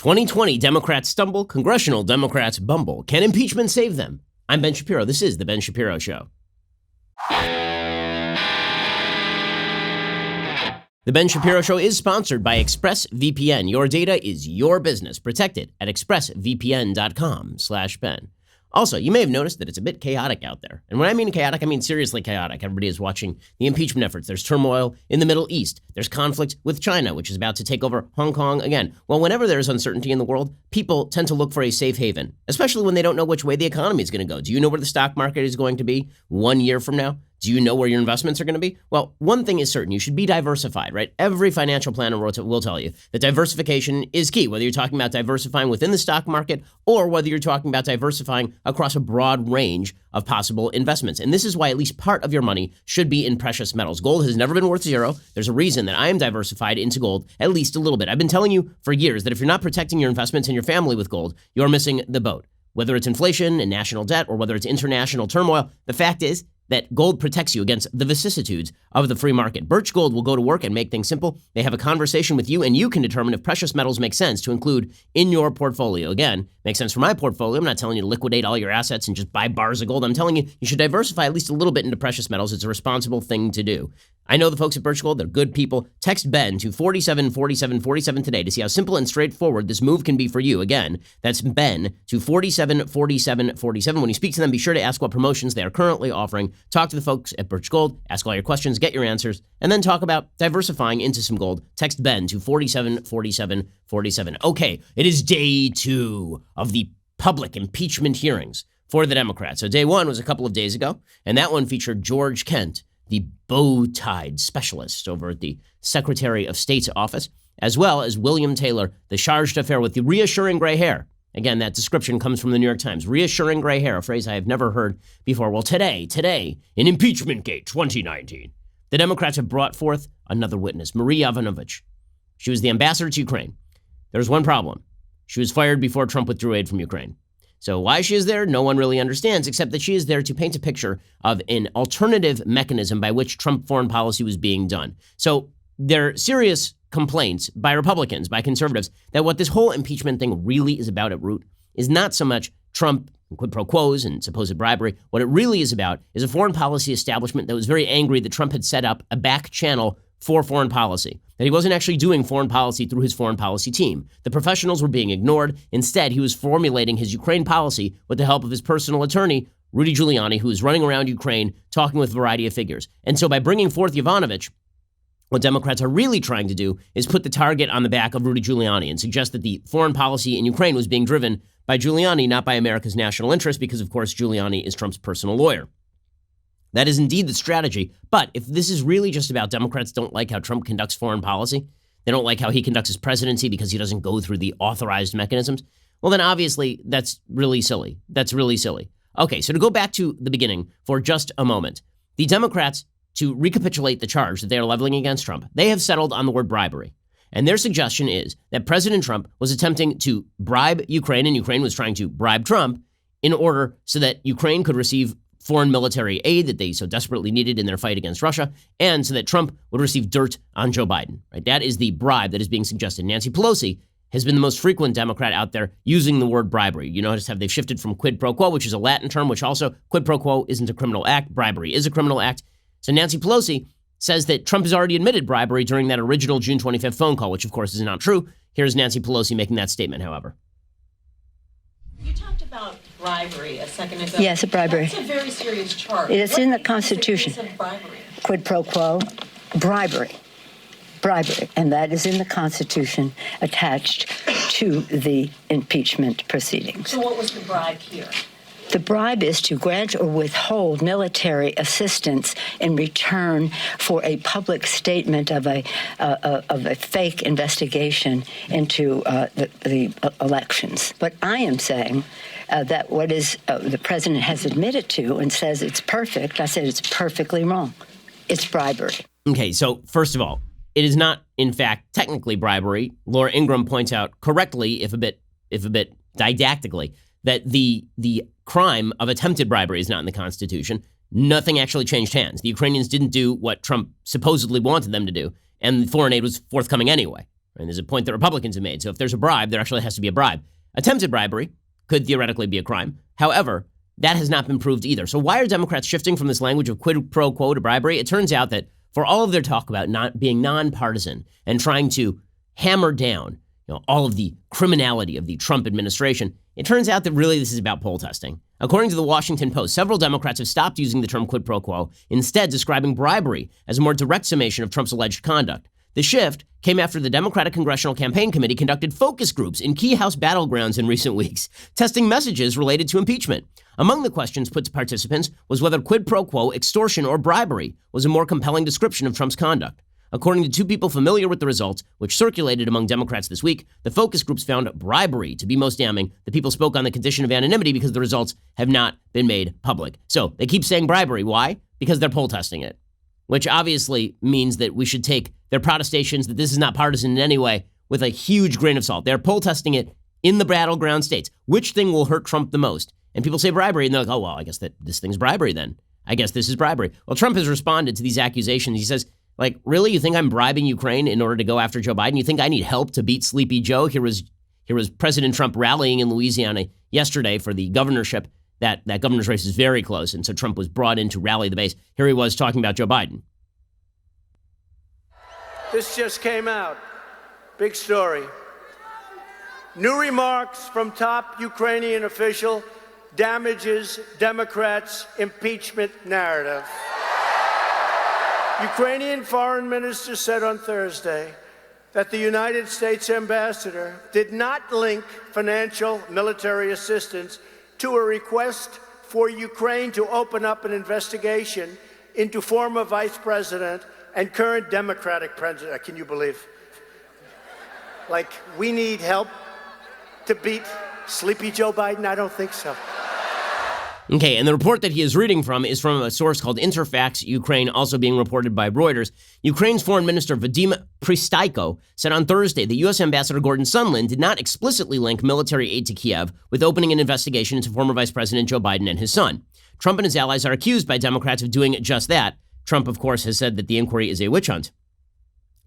2020 Democrats stumble, Congressional Democrats bumble. Can impeachment save them? I'm Ben Shapiro. This is The Ben Shapiro Show. The Ben Shapiro Show is sponsored by ExpressVPN. Your data is your business. Protect it at expressvpn.com/Ben. Also, you may have noticed that it's a bit chaotic out there. And when I mean chaotic, I mean seriously chaotic. Everybody is watching the impeachment efforts. There's turmoil in the Middle East. There's conflict with China, which is about to take over Hong Kong again. Well, whenever there's uncertainty in the world, people tend to look for a safe haven, especially when they don't know which way the economy is going to go. Do you know where the stock market is going to be 1 year from now? Do you know where your investments are going to be? Well, one thing is certain. You should be diversified, right? Every financial planner will tell you that diversification is key, whether you're talking about diversifying within the stock market or whether you're talking about diversifying across a broad range of possible investments. And this is why at least part of your money should be in precious metals. Gold has never been worth zero. There's a reason that I am diversified into gold at least a little bit. I've been telling you for years that if you're not protecting your investments and your family with gold, you're missing the boat. Whether it's inflation and national debt or whether it's international turmoil, the fact is that gold protects you against the vicissitudes of the free market. Birch Gold will go to work and make things simple. They have a conversation with you, and you can determine if precious metals make sense to include in your portfolio. Again, makes sense for my portfolio. I'm not telling you to liquidate all your assets and just buy bars of gold. I'm telling you, you should diversify at least a little bit into precious metals. It's a responsible thing to do. I know the folks at Birch Gold, they're good people. Text Ben to 474747 today to see how simple and straightforward this move can be for you. Again, that's Ben to 474747. When you speak to them, be sure to ask what promotions they are currently offering. Talk to the folks at Birch Gold, ask all your questions, get your answers, and then talk about diversifying into some gold. Text Ben to 474747. Okay, it is day 2 of the public impeachment hearings for the Democrats. So day 1 was a couple of days ago, and that one featured George Kent, the bow-tied specialist over at the Secretary of State's office, as well as William Taylor, the charge d'affaires with the reassuring gray hair. Again, that description comes from the New York Times. Reassuring gray hair, a phrase I have never heard before. Well, today, in Impeachment Gate 2019, the Democrats have brought forth another witness, Marie Ivanovitch. She was the ambassador to Ukraine. There's one problem. She was fired before Trump withdrew aid from Ukraine. So why she is there, no one really understands, except that she is there to paint a picture of an alternative mechanism by which Trump foreign policy was being done. So there are serious complaints by Republicans, by conservatives, that what this whole impeachment thing really is about at root is not so much Trump and quid pro quos and supposed bribery. What it really is about is a foreign policy establishment that was very angry that Trump had set up a back channel for foreign policy, that he wasn't actually doing foreign policy through his foreign policy team. The professionals were being ignored. Instead, he was formulating his Ukraine policy with the help of his personal attorney, Rudy Giuliani, who is running around Ukraine talking with a variety of figures. And so by bringing forth Ivanovitch, what Democrats are really trying to do is put the target on the back of Rudy Giuliani and suggest that the foreign policy in Ukraine was being driven by Giuliani, not by America's national interest, because, of course, Giuliani is Trump's personal lawyer. That is indeed the strategy. But if this is really just about Democrats don't like how Trump conducts foreign policy, they don't like how he conducts his presidency because he doesn't go through the authorized mechanisms, well, then obviously that's really silly. That's really silly. Okay, so to go back to the beginning for just a moment, the Democrats, to recapitulate the charge that they are leveling against Trump, they have settled on the word bribery. And their suggestion is that President Trump was attempting to bribe Ukraine, and Ukraine was trying to bribe Trump in order so that Ukraine could receive foreign military aid that they so desperately needed in their fight against Russia, and so that Trump would receive dirt on Joe Biden. Right? That is the bribe that is being suggested. Nancy Pelosi has been the most frequent Democrat out there using the word bribery. You notice how they've shifted from quid pro quo, which is a Latin term, which also quid pro quo isn't a criminal act. Bribery is a criminal act. So Nancy Pelosi says that Trump has already admitted bribery during that original June 25th phone call, which of course is not true. Here's Nancy Pelosi making that statement, however. You talked about bribery a second ago. Yes, bribery. That's a very serious charge. It is in the Constitution. Quid pro quo, bribery. Bribery. And that is in the Constitution attached to the impeachment proceedings. So what was the bribe here? The bribe is to grant or withhold military assistance in return for a public statement of a fake investigation into the elections. But I am saying that what is the president has admitted to and says it's perfect, I said it's perfectly wrong. It's bribery. Okay, so first of all, it is not, in fact, technically bribery. Laura Ingraham points out correctly, if a bit didactically, that the crime of attempted bribery is not in the Constitution. Nothing actually changed hands. The Ukrainians didn't do what Trump supposedly wanted them to do, and foreign aid was forthcoming anyway. And there's a point that Republicans have made. So if there's a bribe, there actually has to be a bribe. Attempted bribery could theoretically be a crime. However, that has not been proved either. So why are Democrats shifting from this language of quid pro quo to bribery? It turns out that for all of their talk about not being nonpartisan and trying to hammer down all of the criminality of the Trump administration, it turns out that really this is about poll testing. According to the Washington Post, several Democrats have stopped using the term quid pro quo, instead describing bribery as a more direct summation of Trump's alleged conduct. The shift came after the Democratic Congressional Campaign Committee conducted focus groups in key House battlegrounds in recent weeks, testing messages related to impeachment. Among the questions put to participants was whether quid pro quo, extortion, or bribery was a more compelling description of Trump's conduct. According to two people familiar with the results, which circulated among Democrats this week, the focus groups found bribery to be most damning. The people spoke on the condition of anonymity because the results have not been made public. So they keep saying bribery. Why? Because they're poll testing it, which obviously means that we should take their protestations that this is not partisan in any way with a huge grain of salt. They're poll testing it in the battleground states. Which thing will hurt Trump the most? And people say bribery, and they're like, oh, well, I guess that this thing's bribery then. I guess this is bribery. Well, Trump has responded to these accusations. He says, like, really? You think I'm bribing Ukraine in order to go after Joe Biden? You think I need help to beat Sleepy Joe? Here was President Trump rallying in Louisiana yesterday for the governorship. That governor's race is very close, and so Trump was brought in to rally the base. Here he was talking about Joe Biden. This just came out. Big story. New remarks from top Ukrainian official damages Democrats' impeachment narrative. Ukrainian foreign minister said on Thursday that the United States ambassador did not link financial military assistance to a request for Ukraine to open up an investigation into former vice president and current Democratic president. Can you believe? Like, we need help to beat Sleepy Joe Biden? I don't think so. Okay, and the report that he is reading from is from a source called Interfax Ukraine, also being reported by Reuters. Ukraine's Foreign Minister Vadim Prystaiko said on Thursday that U.S. Ambassador Gordon Sondland did not explicitly link military aid to Kiev with opening an investigation into former Vice President Joe Biden and his son. Trump and his allies are accused by Democrats of doing just that. Trump, of course, has said that the inquiry is a witch hunt.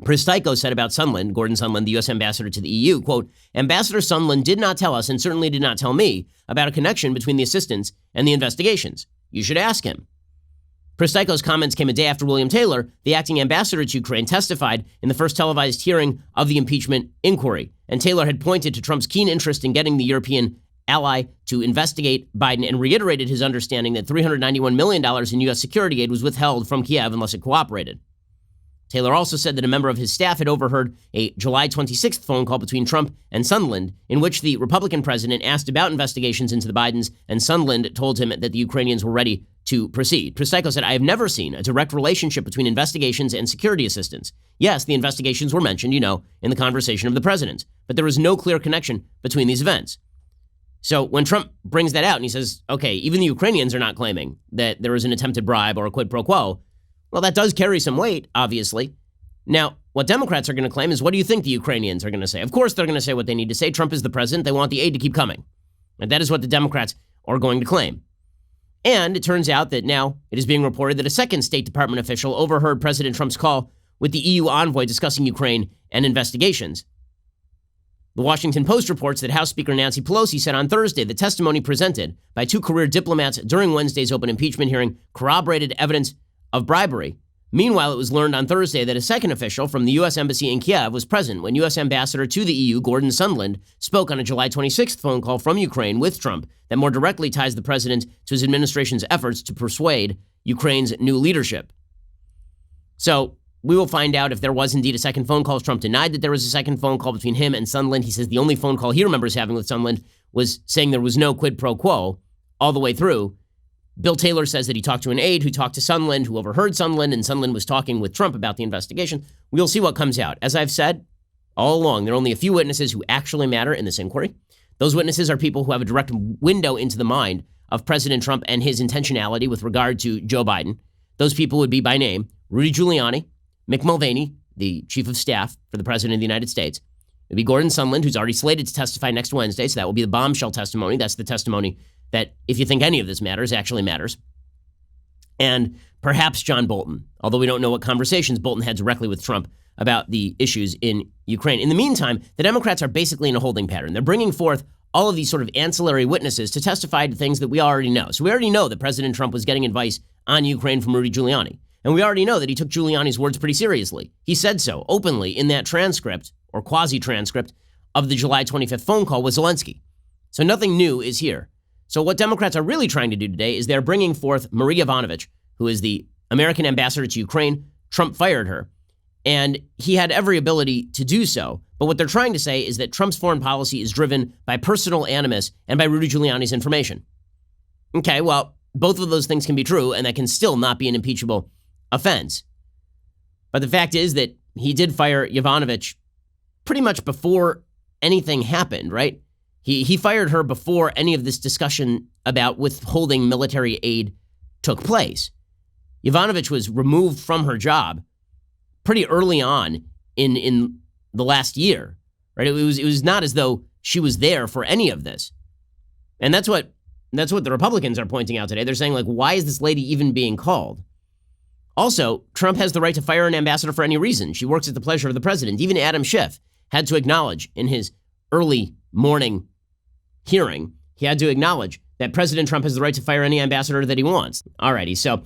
Prystaiko said about Sondland, Gordon Sondland, the U.S. ambassador to the EU, quote, Ambassador Sondland did not tell us and certainly did not tell me about a connection between the assistance and the investigations. You should ask him. Prystaiko's comments came a day after William Taylor, the acting ambassador to Ukraine, testified in the first televised hearing of the impeachment inquiry. And Taylor had pointed to Trump's keen interest in getting the European ally to investigate Biden and reiterated his understanding that $391 million in U.S. security aid was withheld from Kiev unless it cooperated. Taylor also said that a member of his staff had overheard a July 26th phone call between Trump and Sondland, in which the Republican president asked about investigations into the Bidens, and Sondland told him that the Ukrainians were ready to proceed. Prystaiko said, I have never seen a direct relationship between investigations and security assistance. Yes, the investigations were mentioned, in the conversation of the president, but there was no clear connection between these events. So when Trump brings that out and he says, okay, even the Ukrainians are not claiming that there was an attempted bribe or a quid pro quo, well, that does carry some weight, obviously. Now, what Democrats are going to claim is, what do you think the Ukrainians are going to say? Of course, they're going to say what they need to say. Trump is the president. They want the aid to keep coming. And that is what the Democrats are going to claim. And it turns out that now it is being reported that a second State Department official overheard President Trump's call with the EU envoy discussing Ukraine and investigations. The Washington Post reports that House Speaker Nancy Pelosi said on Thursday the testimony presented by two career diplomats during Wednesday's open impeachment hearing corroborated evidence of bribery. Meanwhile, it was learned on Thursday that a second official from the U.S. Embassy in Kiev was present when U.S. Ambassador to the EU, Gordon Sondland, spoke on a July 26th phone call from Ukraine with Trump that more directly ties the president to his administration's efforts to persuade Ukraine's new leadership. So we will find out if there was indeed a second phone call. Trump denied that there was a second phone call between him and Sondland. He says the only phone call he remembers having with Sondland was saying there was no quid pro quo all the way through. Bill Taylor says that he talked to an aide who talked to Sondland, who overheard Sondland, and Sondland was talking with Trump about the investigation. We'll see what comes out. As I've said all along, there are only a few witnesses who actually matter in this inquiry. Those witnesses are people who have a direct window into the mind of President Trump and his intentionality with regard to Joe Biden. Those people would be by name Rudy Giuliani, Mick Mulvaney, the chief of staff for the president of the United States. It would be Gordon Sondland, who's already slated to testify next Wednesday, so that will be the bombshell testimony. That's the testimony that, if you think any of this matters, actually matters. And perhaps John Bolton, although we don't know what conversations Bolton had directly with Trump about the issues in Ukraine. In the meantime, the Democrats are basically in a holding pattern. They're bringing forth all of these sort of ancillary witnesses to testify to things that we already know. So we already know that President Trump was getting advice on Ukraine from Rudy Giuliani. And we already know that he took Giuliani's words pretty seriously. He said so openly in that transcript, or quasi-transcript, of the July 25th phone call with Zelensky. So nothing new is here. So what Democrats are really trying to do today is they're bringing forth Marie Ivanovitch, who is the American ambassador to Ukraine. Trump fired her, and he had every ability to do so. But what they're trying to say is that Trump's foreign policy is driven by personal animus and by Rudy Giuliani's information. Okay, well, both of those things can be true, and that can still not be an impeachable offense. But the fact is that he did fire Ivanovitch pretty much before anything happened, right? He fired her before any of this discussion about withholding military aid took place. Ivanovitch was removed from her job pretty early on in the last year, right? It was not as though she was there for any of this. And that's what the Republicans are pointing out today. They're saying, like, why is this lady even being called? Also, Trump has the right to fire an ambassador for any reason. She works at the pleasure of the president. Even Adam Schiff had to acknowledge in his early morning hearing, he had to acknowledge that President Trump has the right to fire any ambassador that he wants. Alrighty, so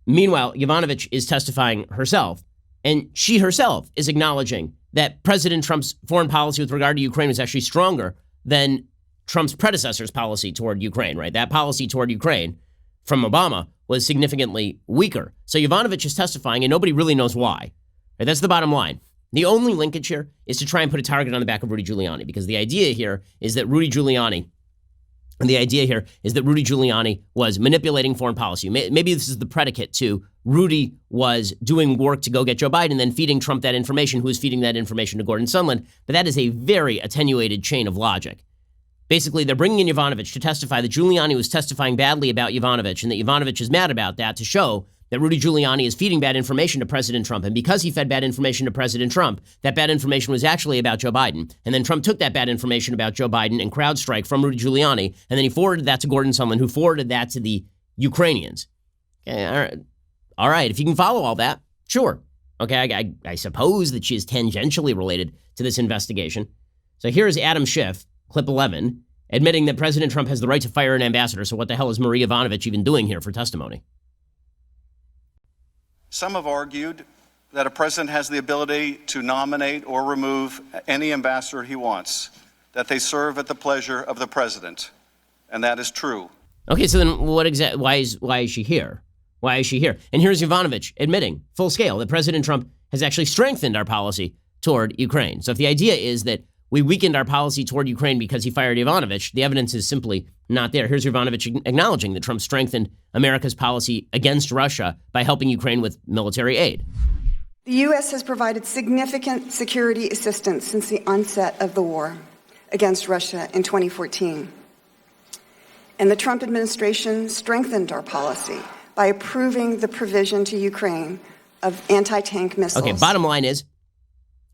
meanwhile, Ivanovitch is testifying herself, and she herself is acknowledging that President Trump's foreign policy with regard to Ukraine was actually stronger than Trump's predecessor's policy toward Ukraine, right? That policy toward Ukraine from Obama was significantly weaker. So Ivanovitch is testifying, and nobody really knows why. Right? That's the bottom line. The only linkage here is to try and put a target on the back of Rudy Giuliani, because the idea here is that Rudy Giuliani was manipulating foreign policy. Maybe this is the predicate to Rudy was doing work to go get Joe Biden, then feeding Trump that information, who was feeding that information to Gordon Sondland. But that is a very attenuated chain of logic. Basically, they're bringing in Ivanovitch to testify that Giuliani was testifying badly about Ivanovitch, and that Ivanovitch is mad about that, to show that Rudy Giuliani is feeding bad information to President Trump. And because he fed bad information to President Trump, that bad information was actually about Joe Biden. And then Trump took that bad information about Joe Biden and CrowdStrike from Rudy Giuliani, and then he forwarded that to Gordon Sondland, who forwarded that to the Ukrainians. Okay, all right, if you can follow all that, sure. Okay, I suppose that she is tangentially related to this investigation. So here's Adam Schiff, clip 11, admitting that President Trump has the right to fire an ambassador. So what the hell is Marie Ivanovitch even doing here for testimony? Some have argued that a president has the ability to nominate or remove any ambassador he wants, that they serve at the pleasure of the president. And that is true. Okay, so then why is she here? Why is she here? And here's Ivanovitch admitting, full scale, that President Trump has actually strengthened our policy toward Ukraine. So if the idea is that we weakened our policy toward Ukraine because he fired Ivanovitch, the evidence is simply not there. Here's Ivanovitch acknowledging that Trump strengthened America's policy against Russia by helping Ukraine with military aid. The U.S. has provided significant security assistance since the onset of the war against Russia in 2014. And the Trump administration strengthened our policy by approving the provision to Ukraine of anti-tank missiles. Okay, bottom line is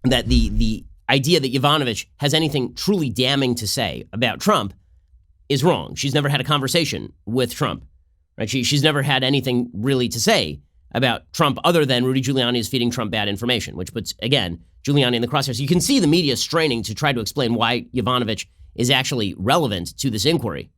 that the idea that Ivanovitch has anything truly damning to say about Trump is wrong. She's never had a conversation with Trump, right? She's never had anything really to say about Trump other than Rudy Giuliani is feeding Trump bad information, which puts, again, Giuliani in the crosshairs. You can see the media straining to try to explain why Ivanovitch is actually relevant to this inquiry.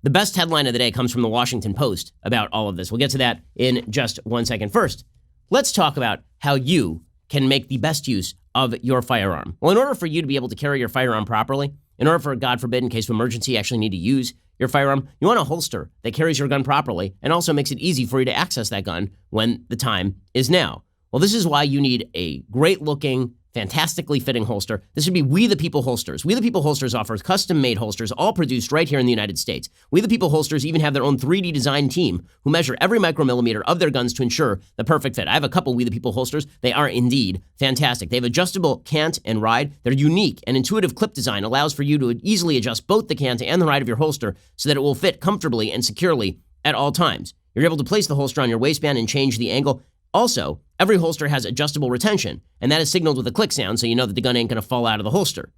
The best headline of the day comes from the Washington Post about all of this. We'll get to that in just 1 second. First, let's talk about how you can make the best use of your firearm. Well, in order for you to be able to carry your firearm properly, in order for, God forbid, in case of emergency, you actually need to use your firearm, you want a holster that carries your gun properly and also makes it easy for you to access that gun when the time is now. Well, this is why you need a great-looking, fantastically fitting holster. This would be We the People Holsters. We the People Holsters offers custom-made holsters, all produced right here in the United States. We the People Holsters even have their own 3D design team who measure every micromillimeter of their guns to ensure the perfect fit. I have a couple We the People holsters. They are indeed fantastic. They have adjustable cant and ride. Their unique and intuitive clip design allows for you to easily adjust both the cant and the ride of your holster so that it will fit comfortably and securely at all times. You're able to place the holster on your waistband and change the angle. Also, every holster has adjustable retention, and that is signaled with a click sound so you know that the gun ain't going to fall out of the holster.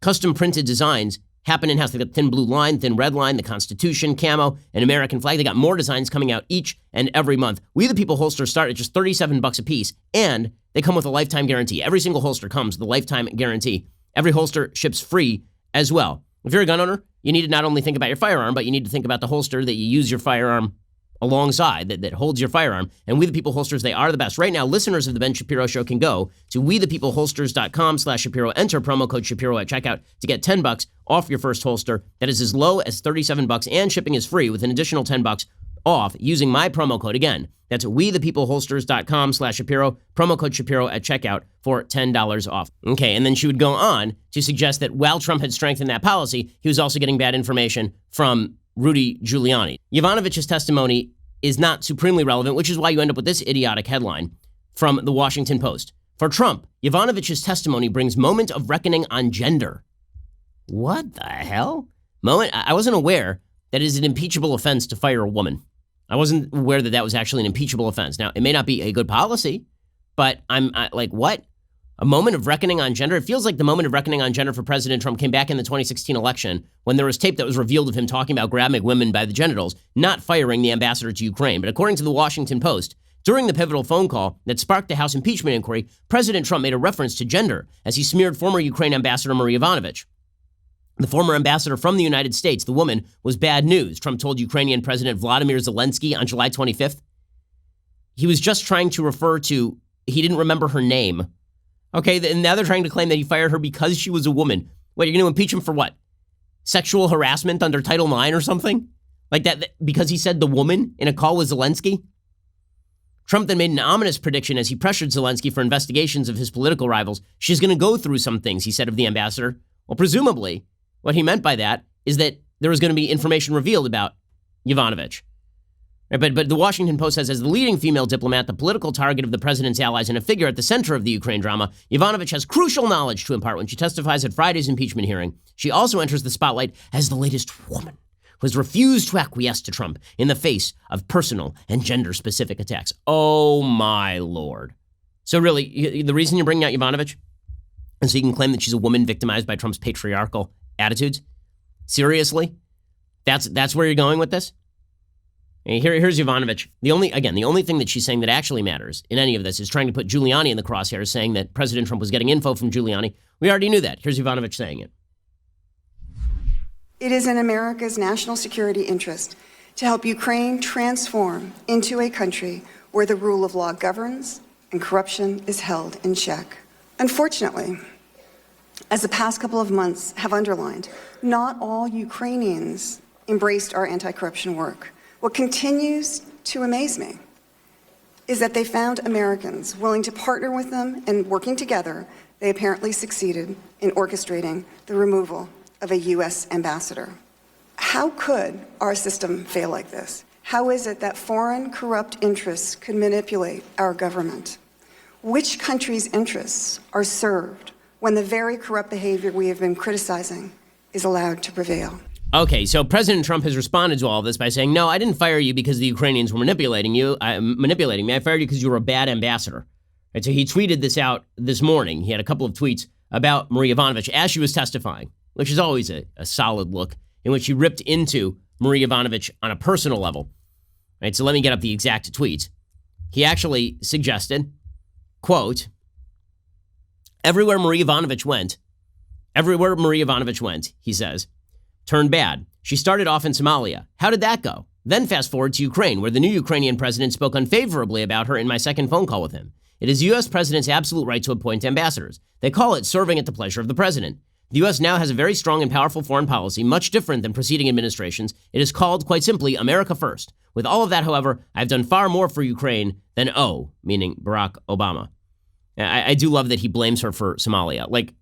Custom printed designs happen in-house. They got thin blue line, thin red line, the Constitution, camo, and American flag. They got more designs coming out each and every month. We the People holsters start at just $37 a piece, and they come with a lifetime guarantee. Every single holster comes with a lifetime guarantee. Every holster ships free as well. If you're a gun owner, you need to not only think about your firearm, but you need to think about the holster that you use your firearm alongside, that holds your firearm. And We the People holsters, they are the best. Right now, listeners of The Ben Shapiro Show can go to wethepeopleholsters.com/Shapiro, enter promo code Shapiro at checkout to get $10 off your first holster. That is as low as $37, and shipping is free with an additional $10 off using my promo code. Again, that's wethepeopleholsters.com/Shapiro, promo code Shapiro at checkout for $10 off. Okay, and then she would go on to suggest that while Trump had strengthened that policy, he was also getting bad information from Rudy Giuliani. Ivanovich's testimony is not supremely relevant, which is why you end up with this idiotic headline from the Washington Post. For Trump, Ivanovich's testimony brings moment of reckoning on gender. What the hell? I wasn't aware that it is an impeachable offense to fire a woman. I wasn't aware that that was actually an impeachable offense. Now, it may not be a good policy, but I'm like, what? A moment of reckoning on gender? It feels like the moment of reckoning on gender for President Trump came back in the 2016 election when there was tape that was revealed of him talking about grabbing women by the genitals, not firing the ambassador to Ukraine. But according to the Washington Post, during the pivotal phone call that sparked the House impeachment inquiry, President Trump made a reference to gender as he smeared former Ukraine Ambassador Marie Ivanovitch. The former ambassador from the United States, the woman, was bad news, Trump told Ukrainian President Vladimir Zelensky on July 25th. He was just trying to refer to, he didn't remember her name. Okay, and now they're trying to claim that he fired her because she was a woman. What, you're going to impeach him for what? Sexual harassment under Title IX or something? Like that because he said the woman in a call with Zelensky? Trump then made an ominous prediction as he pressured Zelensky for investigations of his political rivals. She's going to go through some things, he said of the ambassador. Well, presumably, what he meant by that is that there was going to be information revealed about Ivanovitch. But the Washington Post says, as the leading female diplomat, the political target of the president's allies, and a figure at the center of the Ukraine drama, Ivanovitch has crucial knowledge to impart when she testifies at Friday's impeachment hearing. She also enters the spotlight as the latest woman who has refused to acquiesce to Trump in the face of personal and gender-specific attacks. Oh, my Lord. So really, the reason you're bringing out Ivanovitch is so you can claim that she's a woman victimized by Trump's patriarchal attitudes? Seriously? That's where you're going with this? Here's Ivanovitch. The only thing that she's saying that actually matters in any of this is trying to put Giuliani in the crosshairs, saying that President Trump was getting info from Giuliani. We already knew that. Here's Ivanovitch saying it. It is in America's national security interest to help Ukraine transform into a country where the rule of law governs and corruption is held in check. Unfortunately, as the past couple of months have underlined, not all Ukrainians embraced our anti-corruption work. What continues to amaze me is that they found Americans willing to partner with them, and working together, they apparently succeeded in orchestrating the removal of a U.S. ambassador. How could our system fail like this? How is it that foreign corrupt interests could manipulate our government? Which country's interests are served when the very corrupt behavior we have been criticizing is allowed to prevail? Okay, so President Trump has responded to all of this by saying, no, I didn't fire you because the Ukrainians were manipulating me. I fired you because you were a bad ambassador. And so he tweeted this out this morning. He had a couple of tweets about Marie Ivanovitch as she was testifying, which is always a solid look, in which he ripped into Marie Ivanovitch on a personal level. Right, so let me get up the exact tweets. He actually suggested, quote, everywhere Marie Ivanovitch went, he says, turned bad. She started off in Somalia. How did that go? Then fast forward to Ukraine, where the new Ukrainian president spoke unfavorably about her in my second phone call with him. It is the U.S. president's absolute right to appoint ambassadors. They call it serving at the pleasure of the president. The U.S. now has a very strong and powerful foreign policy, much different than preceding administrations. It is called, quite simply, America First. With all of that, however, I've done far more for Ukraine than meaning Barack Obama. I do love that he blames her for Somalia. Like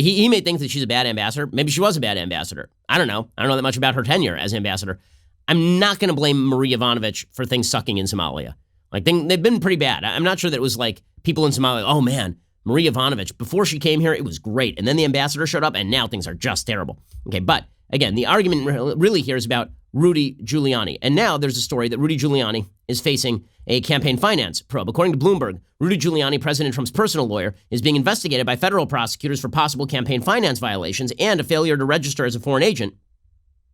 he may think that she's a bad ambassador. Maybe she was a bad ambassador. I don't know. I don't know that much about her tenure as ambassador. I'm not going to blame Marie Ivanovitch for things sucking in Somalia. Like they've been pretty bad. I'm not sure that it was like people in Somalia, oh man, Marie Ivanovitch, before she came here, it was great. And then the ambassador showed up and now things are just terrible. Okay, but again, the argument really here is about Rudy Giuliani. And now there's a story that Rudy Giuliani is facing a campaign finance probe. According to Bloomberg, Rudy Giuliani, President Trump's personal lawyer, is being investigated by federal prosecutors for possible campaign finance violations and a failure to register as a foreign agent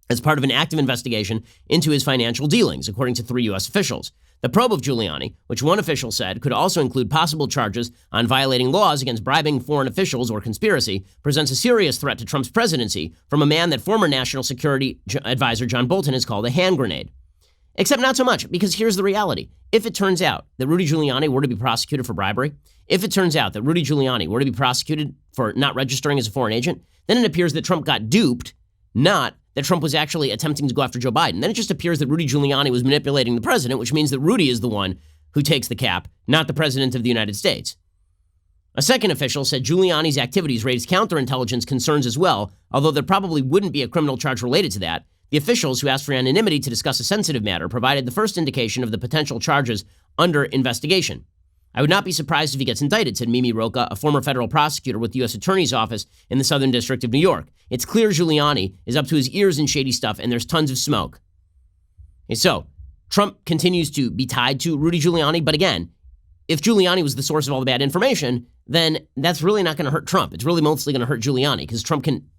as part of an active investigation into his financial dealings, according to 3 U.S. officials. The probe of Giuliani, which one official said could also include possible charges on violating laws against bribing foreign officials or conspiracy, presents a serious threat to Trump's presidency from a man that former National Security Advisor John Bolton has called a hand grenade. Except not so much, because here's the reality. If it turns out that Rudy Giuliani were to be prosecuted for bribery, if it turns out that Rudy Giuliani were to be prosecuted for not registering as a foreign agent, then it appears that Trump got duped, not that Trump was actually attempting to go after Joe Biden. Then it just appears that Rudy Giuliani was manipulating the president, which means that Rudy is the one who takes the cap, not the president of the United States. A second official said Giuliani's activities raised counterintelligence concerns as well, although there probably wouldn't be a criminal charge related to that. The officials, who asked for anonymity to discuss a sensitive matter, provided the first indication of the potential charges under investigation. I would not be surprised if he gets indicted, said Mimi Rocca, a former federal prosecutor with the U.S. Attorney's Office in the Southern District of New York. It's clear Giuliani is up to his ears in shady stuff, and there's tons of smoke. And so, Trump continues to be tied to Rudy Giuliani, but again, if Giuliani was the source of all the bad information, then that's really not going to hurt Trump. It's really mostly going to hurt Giuliani, because Trump can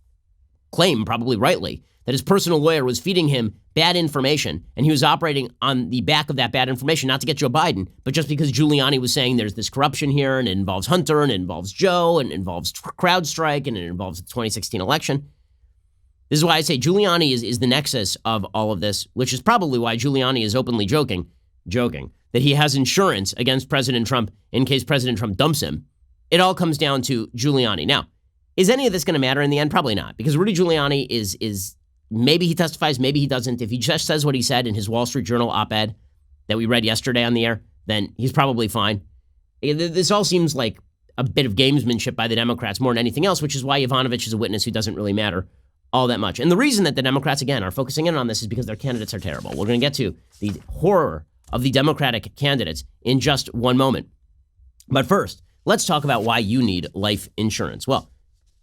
claim, probably rightly, that his personal lawyer was feeding him bad information, and he was operating on the back of that bad information, not to get Joe Biden, but just because Giuliani was saying there's this corruption here, and it involves Hunter, and it involves Joe, and it involves CrowdStrike, and it involves the 2016 election. This is why I say Giuliani is the nexus of all of this, which is probably why Giuliani is openly joking, that he has insurance against President Trump in case President Trump dumps him. It all comes down to Giuliani. Now, is any of this going to matter in the end? Probably not, because Rudy Giuliani is maybe he testifies, maybe he doesn't. If he just says what he said in his Wall Street Journal op-ed that we read yesterday on the air, then he's probably fine. This all seems like a bit of gamesmanship by the Democrats more than anything else, which is why Ivanovitch is a witness who doesn't really matter all that much. And the reason that the Democrats, again, are focusing in on this is because their candidates are terrible. We're going to get to the horror of the Democratic candidates in just one moment. But first, let's talk about why you need life insurance. Well,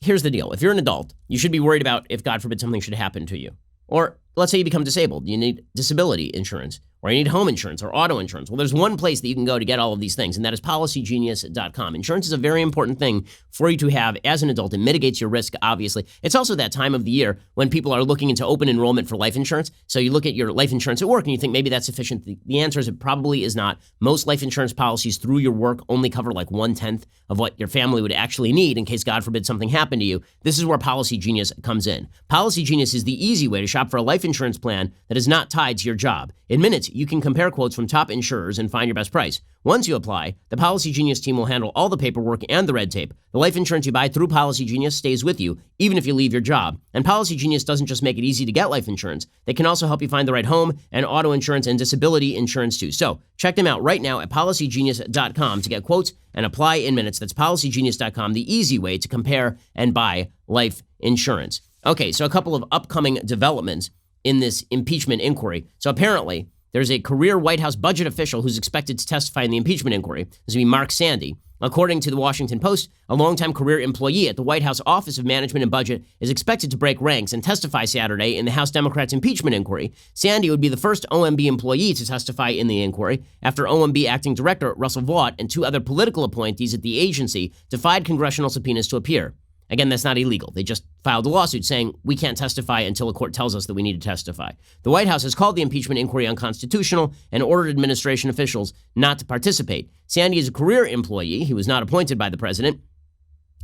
here's the deal. If you're an adult, you should be worried about if, God forbid, something should happen to you. Or let's say you become disabled. You need disability insurance, or you need home insurance or auto insurance. Well, there's one place that you can go to get all of these things, and that is PolicyGenius.com. Insurance is a very important thing for you to have as an adult. It mitigates your risk, obviously. It's also that time of the year when people are looking into open enrollment for life insurance. So you look at your life insurance at work and you think maybe that's sufficient. The answer is it probably is not. Most life insurance policies through your work only cover like 1/10 of what your family would actually need in case, God forbid, something happened to you. This is where Policy Genius comes in. Policy Genius is the easy way to shop for a life insurance plan that is not tied to your job. In minutes, you can compare quotes from top insurers and find your best price. Once you apply, the Policy Genius team will handle all the paperwork and the red tape. The life insurance you buy through Policy Genius stays with you, even if you leave your job. And Policy Genius doesn't just make it easy to get life insurance. They can also help you find the right home and auto insurance and disability insurance too. So check them out right now at PolicyGenius.com to get quotes and apply in minutes. That's PolicyGenius.com, the easy way to compare and buy life insurance. Okay, so a couple of upcoming developments in this impeachment inquiry. So apparently, there's a career White House budget official who's expected to testify in the impeachment inquiry. This is going to be Mark Sandy. According to the Washington Post, a longtime career employee at the White House Office of Management and Budget is expected to break ranks and testify Saturday in the House Democrats' impeachment inquiry. Sandy would be the first OMB employee to testify in the inquiry after OMB acting director Russell Vought and 2 other political appointees at the agency defied congressional subpoenas to appear. Again, that's not illegal. They just filed a lawsuit saying we can't testify until a court tells us that we need to testify. The White House has called the impeachment inquiry unconstitutional and ordered administration officials not to participate. Sandy is a career employee. He was not appointed by the president,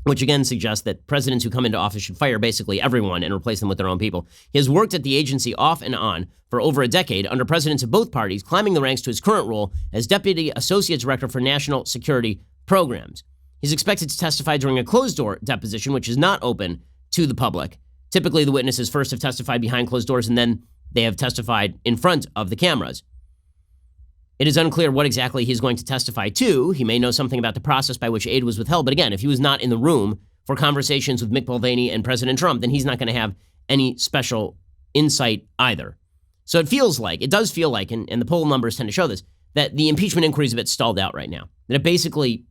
which again suggests that presidents who come into office should fire basically everyone and replace them with their own people. He has worked at the agency off and on for over a decade under presidents of both parties, climbing the ranks to his current role as Deputy Associate Director for National Security Programs. He's expected to testify during a closed-door deposition, which is not open to the public. Typically, the witnesses first have testified behind closed doors, and then they have testified in front of the cameras. It is unclear what exactly he's going to testify to. He may know something about the process by which aid was withheld, but again, if he was not in the room for conversations with Mick Mulvaney and President Trump, then he's not going to have any special insight either. So it does feel like, and the poll numbers tend to show this, that the impeachment inquiry is a bit stalled out right now. That it basically,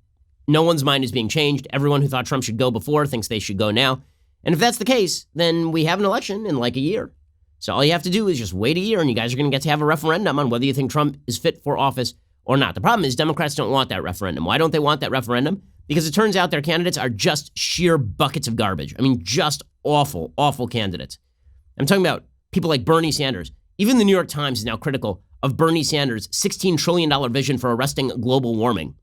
no one's mind is being changed. Everyone who thought Trump should go before thinks they should go now. And if that's the case, then we have an election in like a year. So all you have to do is just wait a year and you guys are going to get to have a referendum on whether you think Trump is fit for office or not. The problem is Democrats don't want that referendum. Why don't they want that referendum? Because it turns out their candidates are just sheer buckets of garbage. I mean, just awful, awful candidates. I'm talking about people like Bernie Sanders. Even the New York Times is now critical of Bernie Sanders' $16 trillion vision for arresting global warming.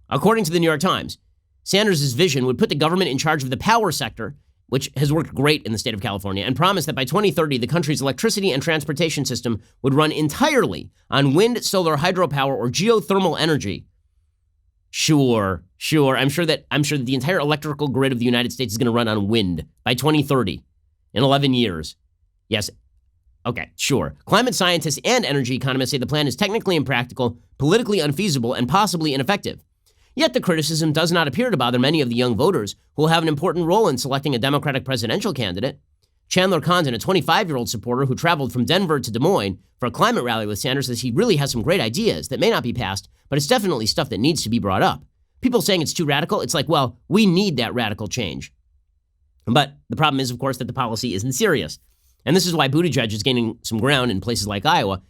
According to the New York Times, Sanders' vision would put the government in charge of the power sector, which has worked great in the state of California, and promised that by 2030, the country's electricity and transportation system would run entirely on wind, solar, hydropower, or geothermal energy. Sure. I'm sure that the entire electrical grid of the United States is going to run on wind by 2030, in 11 years. Yes. Okay, sure. Climate scientists and energy economists say the plan is technically impractical, politically unfeasible, and possibly ineffective. Yet the criticism does not appear to bother many of the young voters who will have an important role in selecting a Democratic presidential candidate. Chandler Condon, a 25-year-old supporter who traveled from Denver to Des Moines for a climate rally with Sanders, says he really has some great ideas that may not be passed, but it's definitely stuff that needs to be brought up. People saying it's too radical, it's like, well, we need that radical change. But the problem is, of course, that the policy isn't serious. And this is why Buttigieg is gaining some ground in places like Iowa.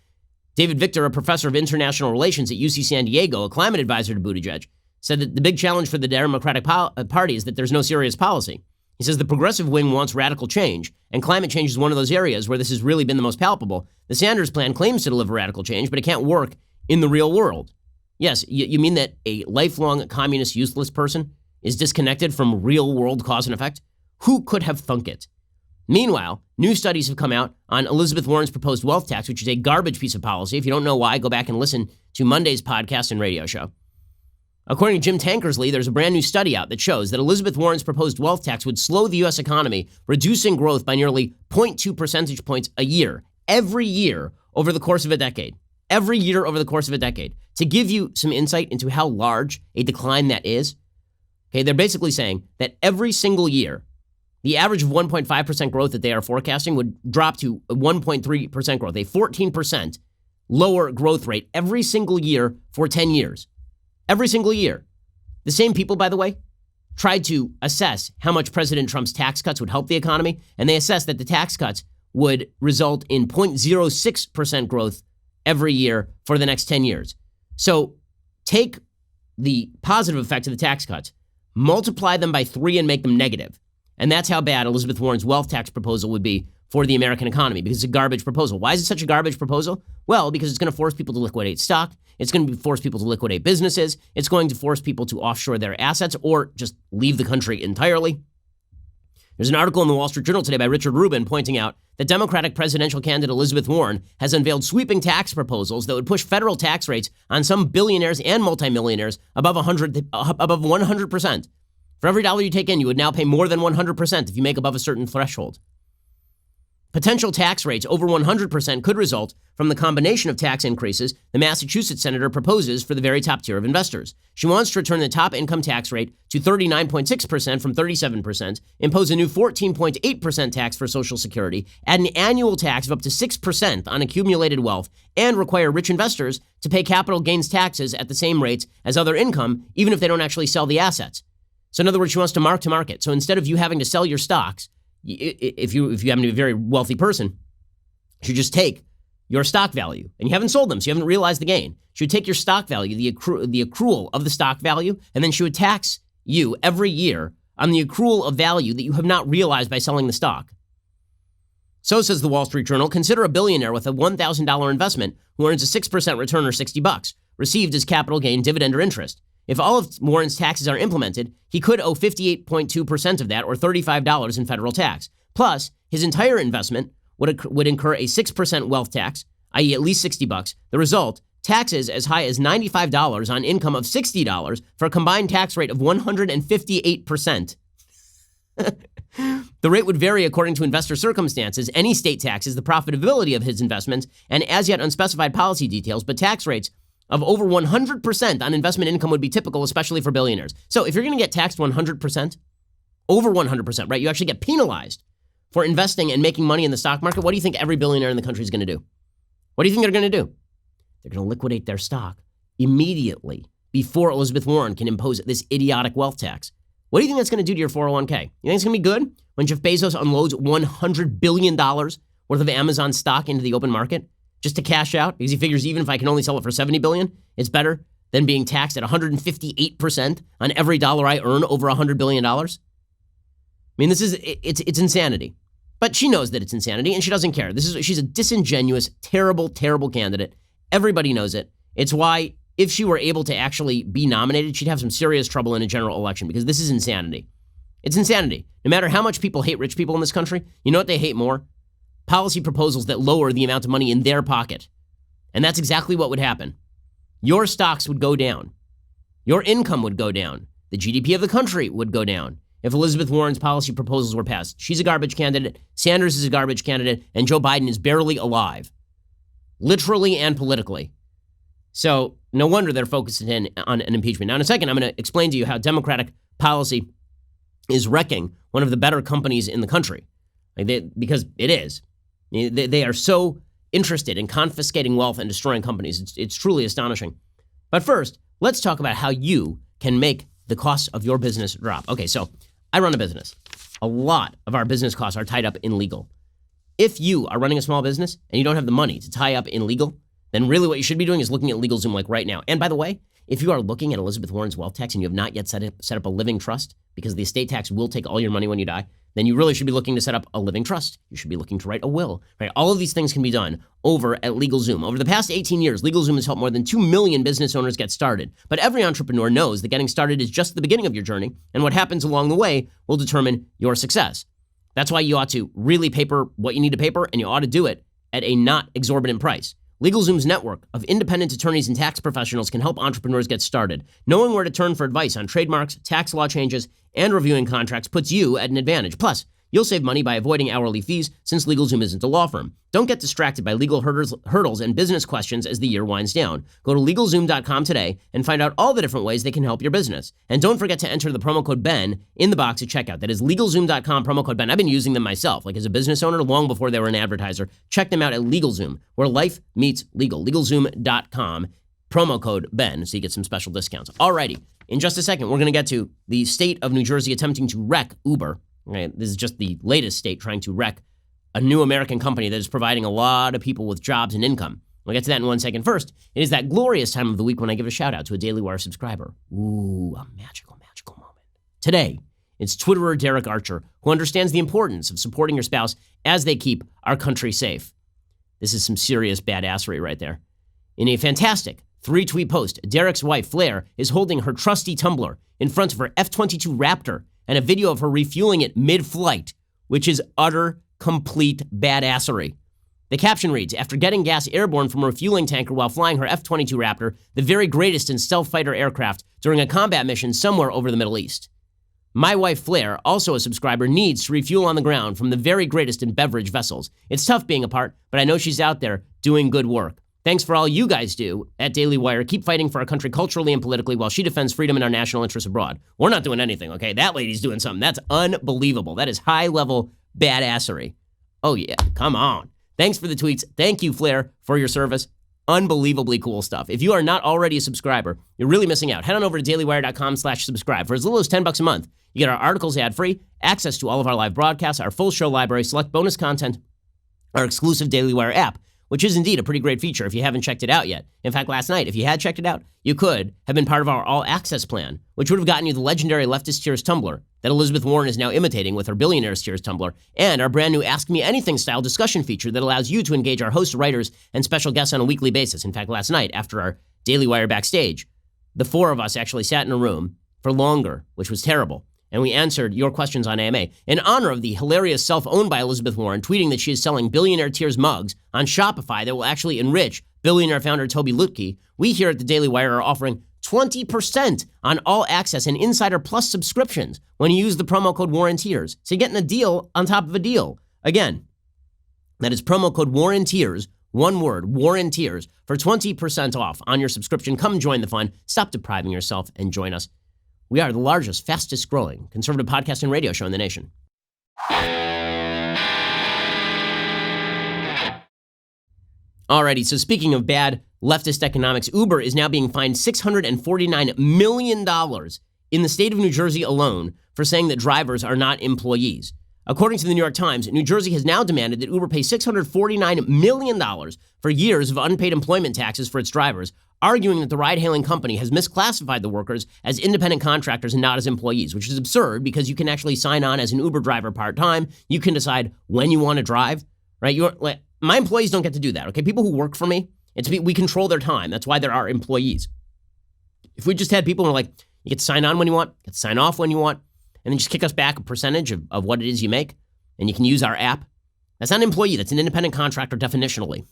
David Victor, a professor of international relations at UC San Diego, a climate advisor to Buttigieg, said that the big challenge for the Democratic Party is that there's no serious policy. He says the progressive wing wants radical change, and climate change is one of those areas where this has really been the most palpable. The Sanders plan claims to deliver radical change, but it can't work in the real world. Yes, you mean that a lifelong communist useless person is disconnected from real world cause and effect? Who could have thunk it? Meanwhile, new studies have come out on Elizabeth Warren's proposed wealth tax, which is a garbage piece of policy. If you don't know why, go back and listen to Monday's podcast and radio show. According to Jim Tankersley, there's a brand new study out that shows that Elizabeth Warren's proposed wealth tax would slow the U.S. economy, reducing growth by nearly 0.2 percentage points a year, every year over the course of a decade. Every year over the course of a decade. To give you some insight into how large a decline that is, okay, they're basically saying that every single year, the average of 1.5% growth that they are forecasting would drop to 1.3% growth, a 14% lower growth rate every single year for 10 years. Every single year. The same people, by the way, tried to assess how much President Trump's tax cuts would help the economy, and they assessed that the tax cuts would result in 0.06% growth every year for the next 10 years. So take the positive effect of the tax cuts, multiply them by 3 and make them negative. And that's how bad Elizabeth Warren's wealth tax proposal would be for the American economy, because it's a garbage proposal. Why is it such a garbage proposal? Well, because it's going to force people to liquidate stock. It's going to force people to liquidate businesses. It's going to force people to offshore their assets or just leave the country entirely. There's an article in the Wall Street Journal today by Richard Rubin pointing out that Democratic presidential candidate Elizabeth Warren has unveiled sweeping tax proposals that would push federal tax rates on some billionaires and multimillionaires above 100%. For every dollar you take in, you would now pay more than 100% if you make above a certain threshold. Potential tax rates over 100% could result from the combination of tax increases the Massachusetts senator proposes for the very top tier of investors. She wants to return the top income tax rate to 39.6% from 37%, impose a new 14.8% tax for Social Security, add an annual tax of up to 6% on accumulated wealth, and require rich investors to pay capital gains taxes at the same rates as other income, even if they don't actually sell the assets. So in other words, she wants to mark to market. So instead of you having to sell your stocks, if you happen to be a very wealthy person, you should just take your stock value, and you haven't sold them, so you haven't realized the gain. She would take your stock value, the accrual of the stock value, and then she would tax you every year on the accrual of value that you have not realized by selling the stock. So says the Wall Street Journal, consider a billionaire with a $1,000 investment who earns a 6% return or $60, received as capital gain, dividend, or interest. If all of Warren's taxes are implemented, he could owe 58.2% of that, or $35 in federal tax. Plus, his entire investment would incur a 6% wealth tax, i.e. at least $60. The result, taxes as high as $95 on income of $60 for a combined tax rate of 158%. The rate would vary according to investor circumstances, any state taxes, the profitability of his investments, and as yet unspecified policy details, but tax rates of over 100% on investment income would be typical, especially for billionaires. So if you're going to get taxed 100%, over 100%, right, you actually get penalized for investing and making money in the stock market. What do you think every billionaire in the country is going to do? What do you think they're going to do? They're going to liquidate their stock immediately before Elizabeth Warren can impose this idiotic wealth tax. What do you think that's going to do to your 401k? You think it's going to be good when Jeff Bezos unloads $100 billion worth of Amazon stock into the open market just to cash out? Because he figures even if I can only sell it for $70 billion, it's better than being taxed at 158% on every dollar I earn over $100 billion. I mean, it's insanity. But she knows that it's insanity, and she doesn't care. She's a disingenuous, terrible, terrible candidate. Everybody knows it. It's why if she were able to actually be nominated, she'd have some serious trouble in a general election, because this is insanity. It's insanity. No matter how much people hate rich people in this country, you know what they hate more? Policy proposals that lower the amount of money in their pocket. And that's exactly what would happen. Your stocks would go down. Your income would go down. The GDP of the country would go down if Elizabeth Warren's policy proposals were passed. She's a garbage candidate, Sanders is a garbage candidate, and Joe Biden is barely alive. Literally and politically. So no wonder they're focusing in on an impeachment. Now, in a second, I'm going to explain to you how Democratic policy is wrecking one of the better companies in the country. Because it is. They are so interested in confiscating wealth and destroying companies. It's truly astonishing. But first, let's talk about how you can make the costs of your business drop. Okay, so I run a business. A lot of our business costs are tied up in legal. If you are running a small business and you don't have the money to tie up in legal, then really what you should be doing is looking at LegalZoom like right now. And by the way, if you are looking at Elizabeth Warren's wealth tax and you have not yet set up a living trust, because the estate tax will take all your money when you die, then you really should be looking to set up a living trust. You should be looking to write a will, right? All of these things can be done over at LegalZoom. Over the past 18 years, LegalZoom has helped more than 2 million business owners get started. But every entrepreneur knows that getting started is just the beginning of your journey, and what happens along the way will determine your success. That's why you ought to really paper what you need to paper, and you ought to do it at a not exorbitant price. LegalZoom's network of independent attorneys and tax professionals can help entrepreneurs get started. Knowing where to turn for advice on trademarks, tax law changes, and reviewing contracts puts you at an advantage. Plus, you'll save money by avoiding hourly fees since LegalZoom isn't a law firm. Don't get distracted by legal hurdles and business questions as the year winds down. Go to LegalZoom.com today and find out all the different ways they can help your business. And don't forget to enter the promo code BEN in the box at checkout. That is LegalZoom.com, promo code BEN. I've been using them myself, like as a business owner, long before they were an advertiser. Check them out at LegalZoom, where life meets legal. LegalZoom.com, promo code BEN, so you get some special discounts. Alrighty, in just a second, we're going to get to the state of New Jersey attempting to wreck Uber. Right? This is just the latest state trying to wreck a new American company that is providing a lot of people with jobs and income. We'll get to that in 1 second. First, it is that glorious time of the week when I give a shout out to a Daily Wire subscriber. Ooh, a magical, magical moment. Today, it's Twitterer Derek Archer, who understands the importance of supporting your spouse as they keep our country safe. This is some serious badassery right there. In a fantastic 3-tweet post, Derek's wife, Flair, is holding her trusty tumbler in front of her F-22 Raptor and a video of her refueling it mid-flight, which is utter, complete badassery. The caption reads, after getting gas airborne from a refueling tanker while flying her F-22 Raptor, the very greatest in stealth fighter aircraft, during a combat mission somewhere over the Middle East. My wife, Flair, also a subscriber, needs to refuel on the ground from the very greatest in beverage vessels. It's tough being apart, but I know she's out there doing good work. Thanks for all you guys do at Daily Wire. Keep fighting for our country culturally and politically while she defends freedom and our national interests abroad. We're not doing anything, okay? That lady's doing something. That's unbelievable. That is high-level badassery. Oh, yeah. Come on. Thanks for the tweets. Thank you, Flair, for your service. Unbelievably cool stuff. If you are not already a subscriber, you're really missing out. Head on over to dailywire.com/subscribe. For as little as $10 a month, you get our articles ad-free, access to all of our live broadcasts, our full show library, select bonus content, our exclusive Daily Wire app, which is indeed a pretty great feature if you haven't checked it out yet. In fact, last night, if you had checked it out, you could have been part of our all-access plan, which would have gotten you the legendary leftist Tears tumbler that Elizabeth Warren is now imitating with her billionaire Tears tumbler, and our brand new Ask Me Anything style discussion feature that allows you to engage our host, writers, and special guests on a weekly basis. In fact, last night, after our Daily Wire backstage, the 4 of us actually sat in a room for longer, which was terrible. And we answered your questions on AMA. In honor of the hilarious self-owned by Elizabeth Warren tweeting that she is selling billionaire Tears mugs on Shopify that will actually enrich billionaire founder Toby Lutke, we here at the Daily Wire are offering 20% on all access and Insider Plus subscriptions when you use the promo code WarrenTears. So you're getting a deal on top of a deal. Again, that is promo code WarrenTears, one word, WarrenTears, for 20% off on your subscription. Come join the fun. Stop depriving yourself and join us. We are the largest, fastest growing conservative podcast and radio show in the nation. Alrighty, so speaking of bad leftist economics, Uber is now being fined $649 million in the state of New Jersey alone for saying that drivers are not employees. According to the New York Times, New Jersey has now demanded that Uber pay $649 million for years of unpaid employment taxes for its drivers, arguing that the ride-hailing company has misclassified the workers as independent contractors and not as employees, which is absurd because you can actually sign on as an Uber driver part-time. You can decide when you want to drive, right? My employees don't get to do that, okay? People who work for me, we control their time. That's why there are employees. If we just had people who are like, you get to sign on when you want, you get to sign off when you want, and then just kick us back a percentage of what it is you make, and you can use our app, that's not an employee. That's an independent contractor definitionally.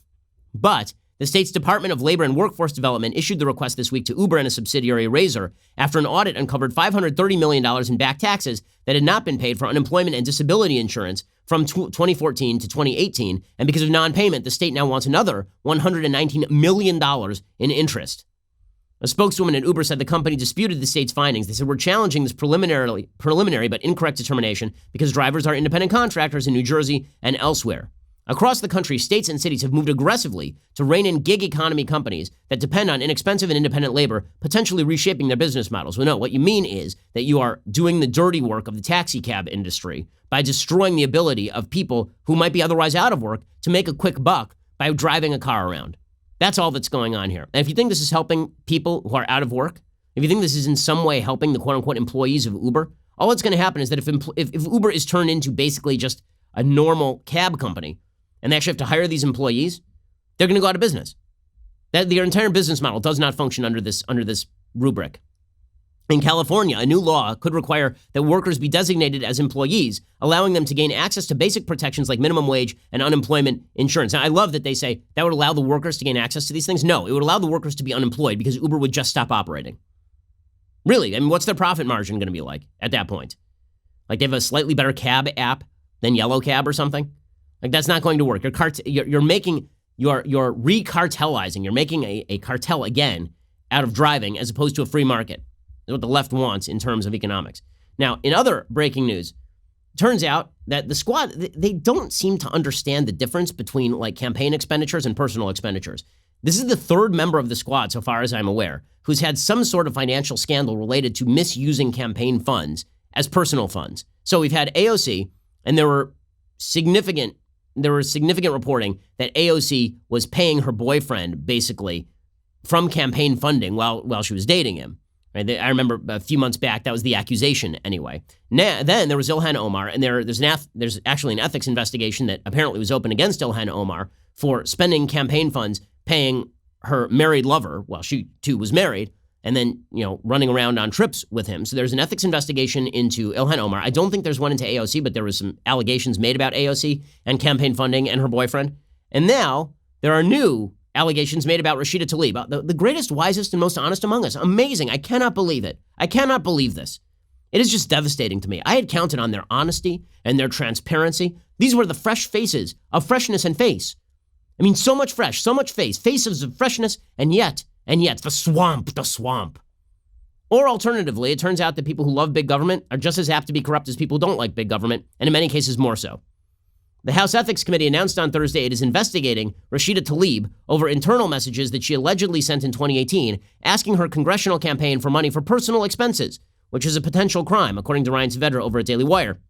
But the state's Department of Labor and Workforce Development issued the request this week to Uber and a subsidiary Razor after an audit uncovered $530 million in back taxes that had not been paid for unemployment and disability insurance from 2014 to 2018. And because of non-payment, the state now wants another $119 million in interest. A spokeswoman at Uber said the company disputed the state's findings. They said, we're challenging this preliminary but incorrect determination because drivers are independent contractors in New Jersey and elsewhere. Across the country, states and cities have moved aggressively to rein in gig economy companies that depend on inexpensive and independent labor, potentially reshaping their business models. Well, no, what you mean is that you are doing the dirty work of the taxi cab industry by destroying the ability of people who might be otherwise out of work to make a quick buck by driving a car around. That's all that's going on here. And if you think this is helping people who are out of work, if you think this is in some way helping the quote-unquote employees of Uber, all that's going to happen is that if Uber is turned into basically just a normal cab company, and they actually have to hire these employees, they're going to go out of business. Their entire business model does not function under this rubric. In California, a new law could require that workers be designated as employees, allowing them to gain access to basic protections like minimum wage and unemployment insurance. Now, I love that they say that would allow the workers to gain access to these things. No, it would allow the workers to be unemployed because Uber would just stop operating. Really, I mean, what's their profit margin going to be like at that point? Like they have a slightly better cab app than Yellow Cab or something? Like that's not going to work. You're re-cartelizing. You're making a cartel again out of driving as opposed to a free market. That's what the left wants in terms of economics. Now, in other breaking news, it turns out that the squad, they don't seem to understand the difference between like campaign expenditures and personal expenditures. This is the third member of the squad, so far as I'm aware, who's had some sort of financial scandal related to misusing campaign funds as personal funds. So we've had AOC, and there was significant reporting that AOC was paying her boyfriend basically from campaign funding while she was dating him. Right? I remember a few months back, that was the accusation anyway. Then there was Ilhan Omar, and there's actually an ethics investigation that apparently was open against Ilhan Omar for spending campaign funds paying her married lover while she too was married, and then, running around on trips with him. So there's an ethics investigation into Ilhan Omar. I don't think there's one into AOC, but there was some allegations made about AOC and campaign funding and her boyfriend. And now there are new allegations made about Rashida Tlaib, the greatest, wisest, and most honest among us. Amazing. I cannot believe it. I cannot believe this. It is just devastating to me. I had counted on their honesty and their transparency. These were the fresh faces of freshness and face. I mean, so much fresh, so much faces of freshness, and yet, the swamp. Or alternatively, it turns out that people who love big government are just as apt to be corrupt as people who don't like big government, and in many cases more so. The House Ethics Committee announced on Thursday it is investigating Rashida Tlaib over internal messages that she allegedly sent in 2018, asking her congressional campaign for money for personal expenses, which is a potential crime, according to Ryan Saavedra over at Daily Wire.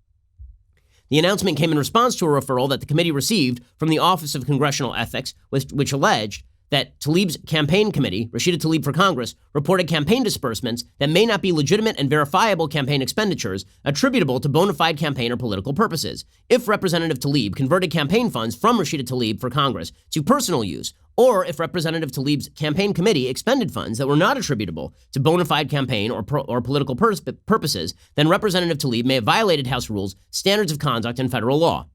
The announcement came in response to a referral that the committee received from the Office of Congressional Ethics, which alleged that Tlaib's campaign committee, Rashida Tlaib for Congress, reported campaign disbursements that may not be legitimate and verifiable campaign expenditures attributable to bona fide campaign or political purposes. If Representative Tlaib converted campaign funds from Rashida Tlaib for Congress to personal use, or if Representative Tlaib's campaign committee expended funds that were not attributable to bona fide campaign or political purposes, then Representative Tlaib may have violated House rules, standards of conduct, and federal law.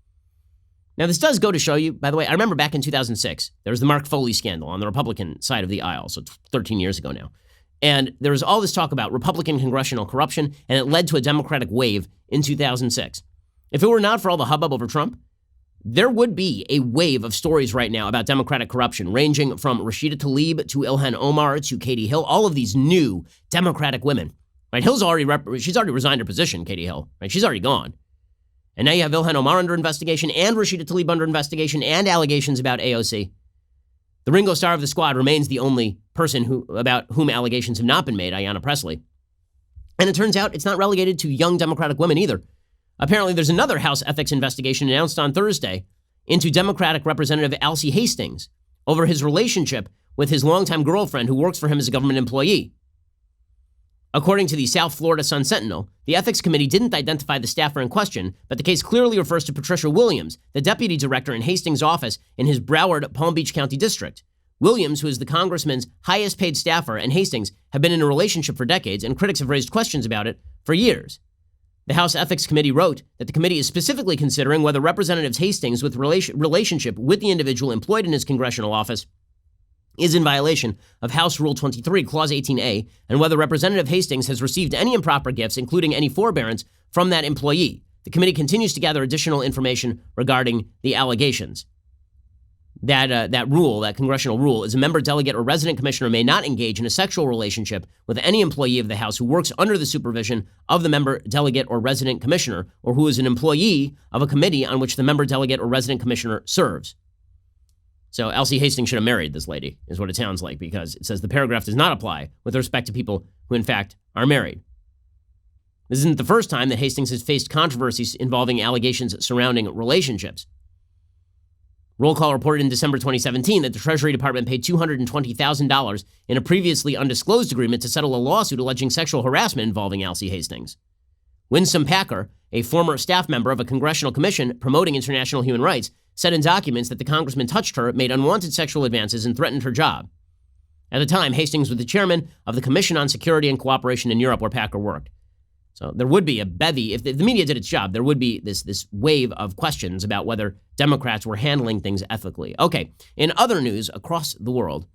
Now, this does go to show you, by the way, I remember back in 2006, there was the Mark Foley scandal on the Republican side of the aisle, so 13 years ago now. And there was all this talk about Republican congressional corruption, and it led to a Democratic wave in 2006. If it were not for all the hubbub over Trump, there would be a wave of stories right now about Democratic corruption, ranging from Rashida Tlaib to Ilhan Omar to Katie Hill, all of these new Democratic women. Right? Hill's she's already resigned her position, Katie Hill. Right? She's already gone. And now you have Ilhan Omar under investigation and Rashida Tlaib under investigation and allegations about AOC. The Ringo Starr of the squad remains the only person about whom allegations have not been made, Ayanna Pressley. And it turns out it's not relegated to young Democratic women either. Apparently there's another House ethics investigation announced on Thursday into Democratic Representative Alcee Hastings over his relationship with his longtime girlfriend who works for him as a government employee. According to the South Florida Sun-Sentinel, the Ethics Committee didn't identify the staffer in question, but the case clearly refers to Patricia Williams, the deputy director in Hastings' office in his Broward, Palm Beach County district. Williams, who is the congressman's highest paid staffer, and Hastings have been in a relationship for decades, and critics have raised questions about it for years. The House Ethics Committee wrote that the committee is specifically considering whether Representative Hastings' relationship with the individual employed in his congressional office is in violation of House Rule 23, Clause 18A, and whether Representative Hastings has received any improper gifts, including any forbearance, from that employee. The committee continues to gather additional information regarding the allegations. That rule, that congressional rule, is a member, delegate, or resident commissioner may not engage in a sexual relationship with any employee of the House who works under the supervision of the member, delegate, or resident commissioner, or who is an employee of a committee on which the member, delegate, or resident commissioner serves. So Elsie Hastings should have married this lady, is what it sounds like, because it says the paragraph does not apply with respect to people who, in fact, are married. This isn't the first time that Hastings has faced controversies involving allegations surrounding relationships. Roll Call reported in December 2017 that the Treasury Department paid $220,000 in a previously undisclosed agreement to settle a lawsuit alleging sexual harassment involving Elsie Hastings. Winsome Packer, a former staff member of a congressional commission promoting international human rights, said in documents that the congressman touched her, made unwanted sexual advances, and threatened her job. At the time, Hastings was the chairman of the Commission on Security and Cooperation in Europe, where Packer worked. So there would be a bevy, if the media did its job, there would be this wave of questions about whether Democrats were handling things ethically. Okay, in other news across the world,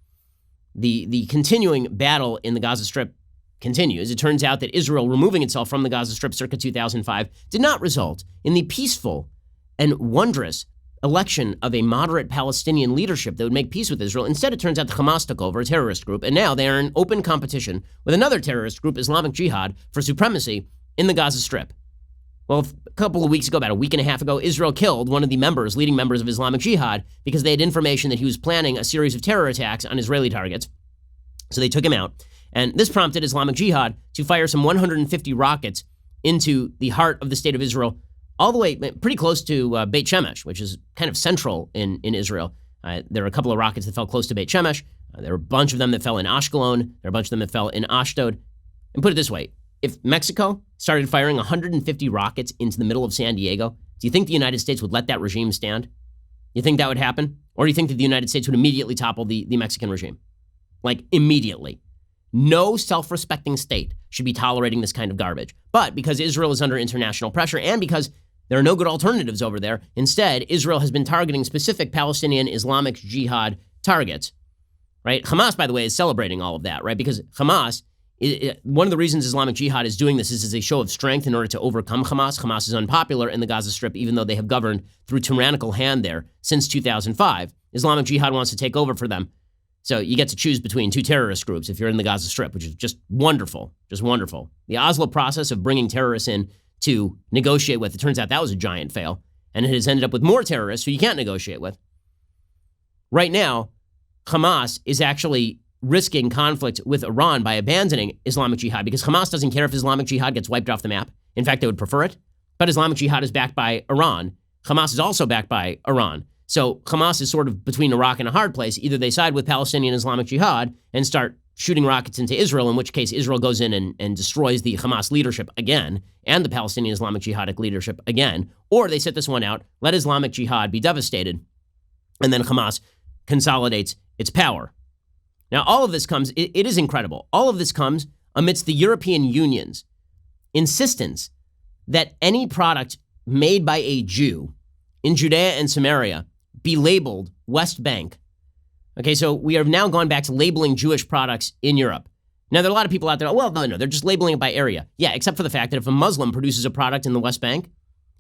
the continuing battle in the Gaza Strip continues. It turns out that Israel removing itself from the Gaza Strip circa 2005 did not result in the peaceful and wondrous election of a moderate Palestinian leadership that would make peace with Israel. Instead, it turns out the Hamas took over, a terrorist group, and now they are in open competition with another terrorist group, Islamic Jihad, for supremacy in the Gaza Strip. Well, a couple of weeks ago, about a week and a half ago, Israel killed one of the leading members of Islamic Jihad, because they had information that he was planning a series of terror attacks on Israeli targets. So they took him out. And this prompted Islamic Jihad to fire some 150 rockets into the heart of the state of Israel, all the way pretty close to Beit Shemesh, which is kind of central in Israel. There are a couple of rockets that fell close to Beit Shemesh. There are a bunch of them that fell in Ashkelon. There are a bunch of them that fell in Ashdod. And put it this way, if Mexico started firing 150 rockets into the middle of San Diego, do you think the United States would let that regime stand? You think that would happen? Or do you think that the United States would immediately topple the Mexican regime? Like, immediately. No self-respecting state should be tolerating this kind of garbage. But because Israel is under international pressure, and because there are no good alternatives over there, instead, Israel has been targeting specific Palestinian Islamic Jihad targets, right? Hamas, by the way, is celebrating all of that, right? Because Hamas, one of the reasons Islamic Jihad is doing this is as a show of strength in order to overcome Hamas. Hamas is unpopular in the Gaza Strip, even though they have governed through tyrannical hand there since 2005. Islamic Jihad wants to take over for them. So you get to choose between two terrorist groups if you're in the Gaza Strip, which is just wonderful, just wonderful. The Oslo process of bringing terrorists in to negotiate with, it turns out that was a giant fail, and it has ended up with more terrorists who you can't negotiate with. Right now, Hamas is actually risking conflict with Iran by abandoning Islamic Jihad, because Hamas doesn't care if Islamic Jihad gets wiped off the map. In fact, they would prefer it. But Islamic Jihad is backed by Iran. Hamas is also backed by Iran. So Hamas is sort of between a rock and a hard place. Either they side with Palestinian Islamic Jihad and start shooting rockets into Israel, in which case Israel goes in and destroys the Hamas leadership again and the Palestinian Islamic Jihadic leadership again, or they sit this one out, let Islamic Jihad be devastated, and then Hamas consolidates its power. Now, all of this comes, it is incredible, all of this comes amidst the European Union's insistence that any product made by a Jew in Judea and Samaria be labeled West Bank. Okay, so we have now gone back to labeling Jewish products in Europe. Now, there are a lot of people out there, well, no, they're just labeling it by area. Yeah, except for the fact that if a Muslim produces a product in the West Bank,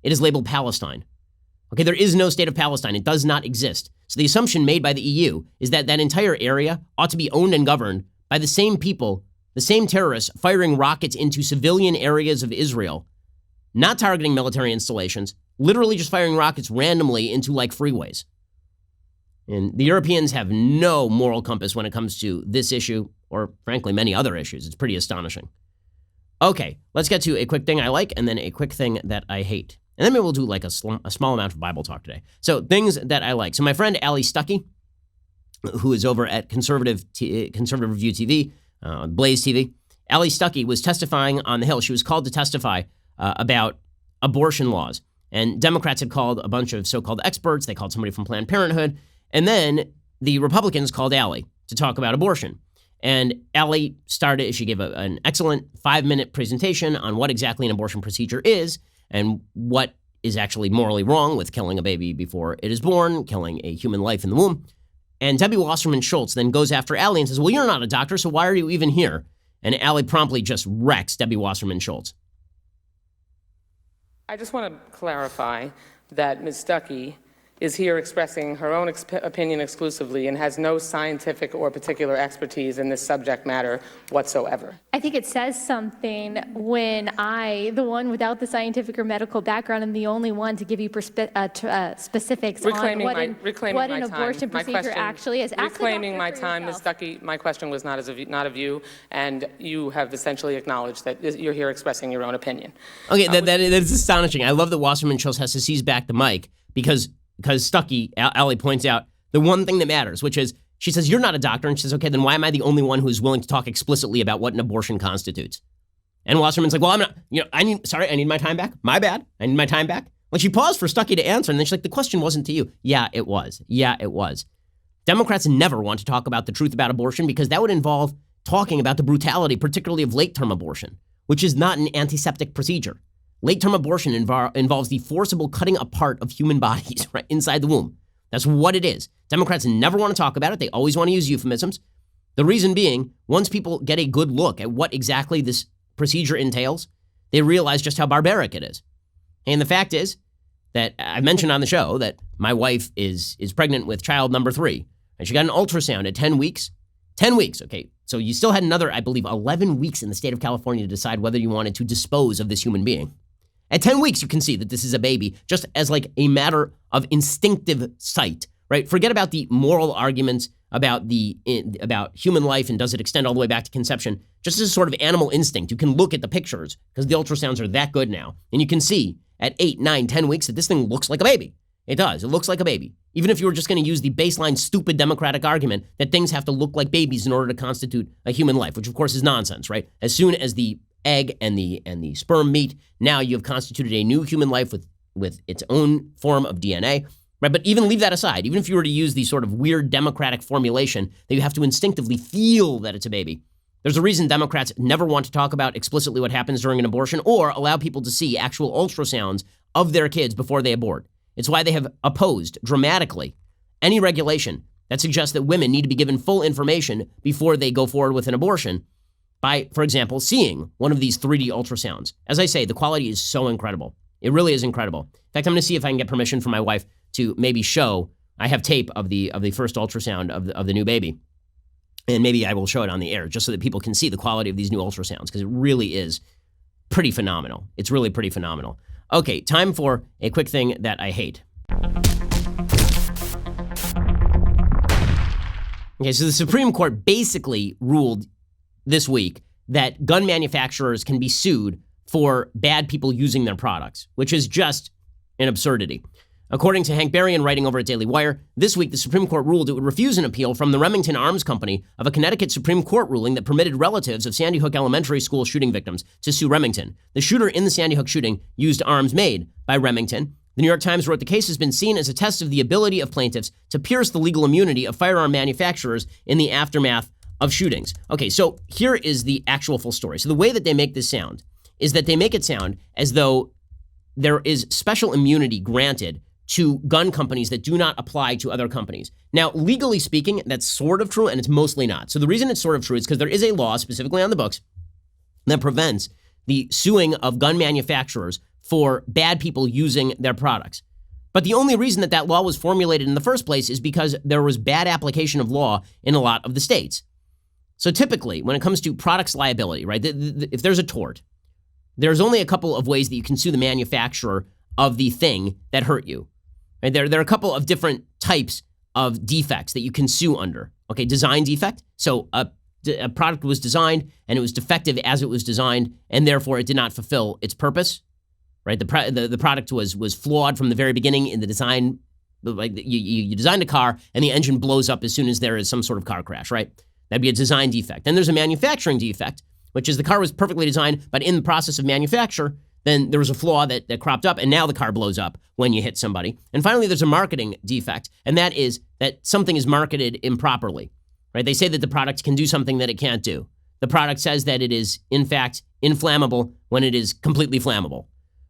it is labeled Palestine. Okay, there is no state of Palestine. It does not exist. So the assumption made by the EU is that that entire area ought to be owned and governed by the same people, the same terrorists firing rockets into civilian areas of Israel, not targeting military installations, literally just firing rockets randomly into like freeways. And the Europeans have no moral compass when it comes to this issue, or frankly, many other issues. It's pretty astonishing. Okay, let's get to a quick thing I like and then a quick thing that I hate. And then maybe we'll do like a small amount of Bible talk today. So things that I like. So my friend Ali Stuckey who is over at Conservative Review TV, Blaze TV. Allie Stuckey was testifying on the Hill. She was called to testify about abortion laws. And Democrats had called a bunch of so-called experts. They called somebody from Planned Parenthood. And then the Republicans called Allie to talk about abortion. And Allie she gave an excellent 5-minute presentation on what exactly an abortion procedure is and what is actually morally wrong with killing a baby before it is born, killing a human life in the womb. And Debbie Wasserman Schultz then goes after Allie and says, well, you're not a doctor, so why are you even here? And Allie promptly just wrecks Debbie Wasserman Schultz. I just want to clarify that Ms. Stuckey is here expressing her own opinion exclusively and has no scientific or particular expertise in this subject matter whatsoever. I think it says something when I, the one without the scientific or medical background, am the only one to give you specifics on what an abortion procedure actually is. Reclaiming my time, Ms. Stuckey, my question was not of you, and you have essentially acknowledged that you're here expressing your own opinion. Okay, that is astonishing. I love that Wasserman Schultz has to seize back the mic because Stuckey, Allie points out the one thing that matters, which is she says, you're not a doctor. And she says, okay, then why am I the only one who's willing to talk explicitly about what an abortion constitutes? And Wasserman's like, well, I'm not, I need my time back. My bad. I need my time back. Like she paused for Stuckey to answer. And then she's like, the question wasn't to you. Yeah, it was. Democrats never want to talk about the truth about abortion because that would involve talking about the brutality, particularly of late-term abortion, which is not an antiseptic procedure. Late-term abortion involves the forcible cutting apart of human bodies right inside the womb. That's what it is. Democrats never want to talk about it. They always want to use euphemisms. The reason being, once people get a good look at what exactly this procedure entails, they realize just how barbaric it is. And the fact is that I mentioned on the show that my wife is pregnant with child number 3, and she got an ultrasound at 10 weeks. 10 weeks, okay. So you still had another, I believe, 11 weeks in the state of California to decide whether you wanted to dispose of this human being. At 10 weeks, you can see that this is a baby just as like a matter of instinctive sight, right? Forget about the moral arguments about human life and does it extend all the way back to conception. Just as a sort of animal instinct, you can look at the pictures because the ultrasounds are that good now. And you can see at 8, 9, 10 weeks that this thing looks like a baby. It does. It looks like a baby. Even if you were just going to use the baseline stupid Democratic argument that things have to look like babies in order to constitute a human life, which of course is nonsense, right? As soon as the egg and the sperm meet, now you have constituted a new human life with its own form of DNA, right? But even leave that aside, even if you were to use the sort of weird Democratic formulation that you have to instinctively feel that it's a baby, there's a reason Democrats never want to talk about explicitly what happens during an abortion or allow people to see actual ultrasounds of their kids before they abort. It's why they have opposed dramatically any regulation that suggests that women need to be given full information before they go forward with an abortion by, for example, seeing one of these 3D ultrasounds. As I say, the quality is so incredible. It really is incredible. In fact, I'm going to see if I can get permission from my wife to maybe show. I have tape of the first ultrasound of the new baby, and maybe I will show it on the air just so that people can see the quality of these new ultrasounds because it really is pretty phenomenal. It's really pretty phenomenal. Okay, time for a quick thing that I hate. Okay, so the Supreme Court basically ruled this week that gun manufacturers can be sued for bad people using their products, which is just an absurdity. According to Hank Berrien, writing over at Daily Wire, this week the Supreme Court ruled it would refuse an appeal from the Remington Arms Company of a Connecticut Supreme Court ruling that permitted relatives of Sandy Hook Elementary School shooting victims to sue Remington. The shooter in the Sandy Hook shooting used arms made by Remington. The New York Times wrote the case has been seen as a test of the ability of plaintiffs to pierce the legal immunity of firearm manufacturers in the aftermath of shootings. Okay, so here is the actual full story. So the way that they make this sound is that they make it sound as though there is special immunity granted to gun companies that do not apply to other companies. Now, legally speaking, that's sort of true, and it's mostly not. So the reason it's sort of true is because there is a law specifically on the books that prevents the suing of gun manufacturers for bad people using their products. But the only reason that law was formulated in the first place is because there was bad application of law in a lot of the states. So typically, when it comes to products liability, right, if there's a tort, there's only a couple of ways that you can sue the manufacturer of the thing that hurt you. Right? There are a couple of different types of defects that you can sue under. Okay, design defect. So a product was designed and it was defective as it was designed, and therefore it did not fulfill its purpose. Right? The product was flawed from the very beginning in the design Like you designed a car and the engine blows up as soon as there is some sort of car crash, right? That'd be a design defect. Then there's a manufacturing defect, which is the car was perfectly designed, but in the process of manufacture, then there was a flaw that cropped up, and now the car blows up when you hit somebody. And finally, there's a marketing defect, and that is that something is marketed improperly, right? They say that the product can do something that it can't do. The product says that it is, in fact, inflammable when it is completely flammable,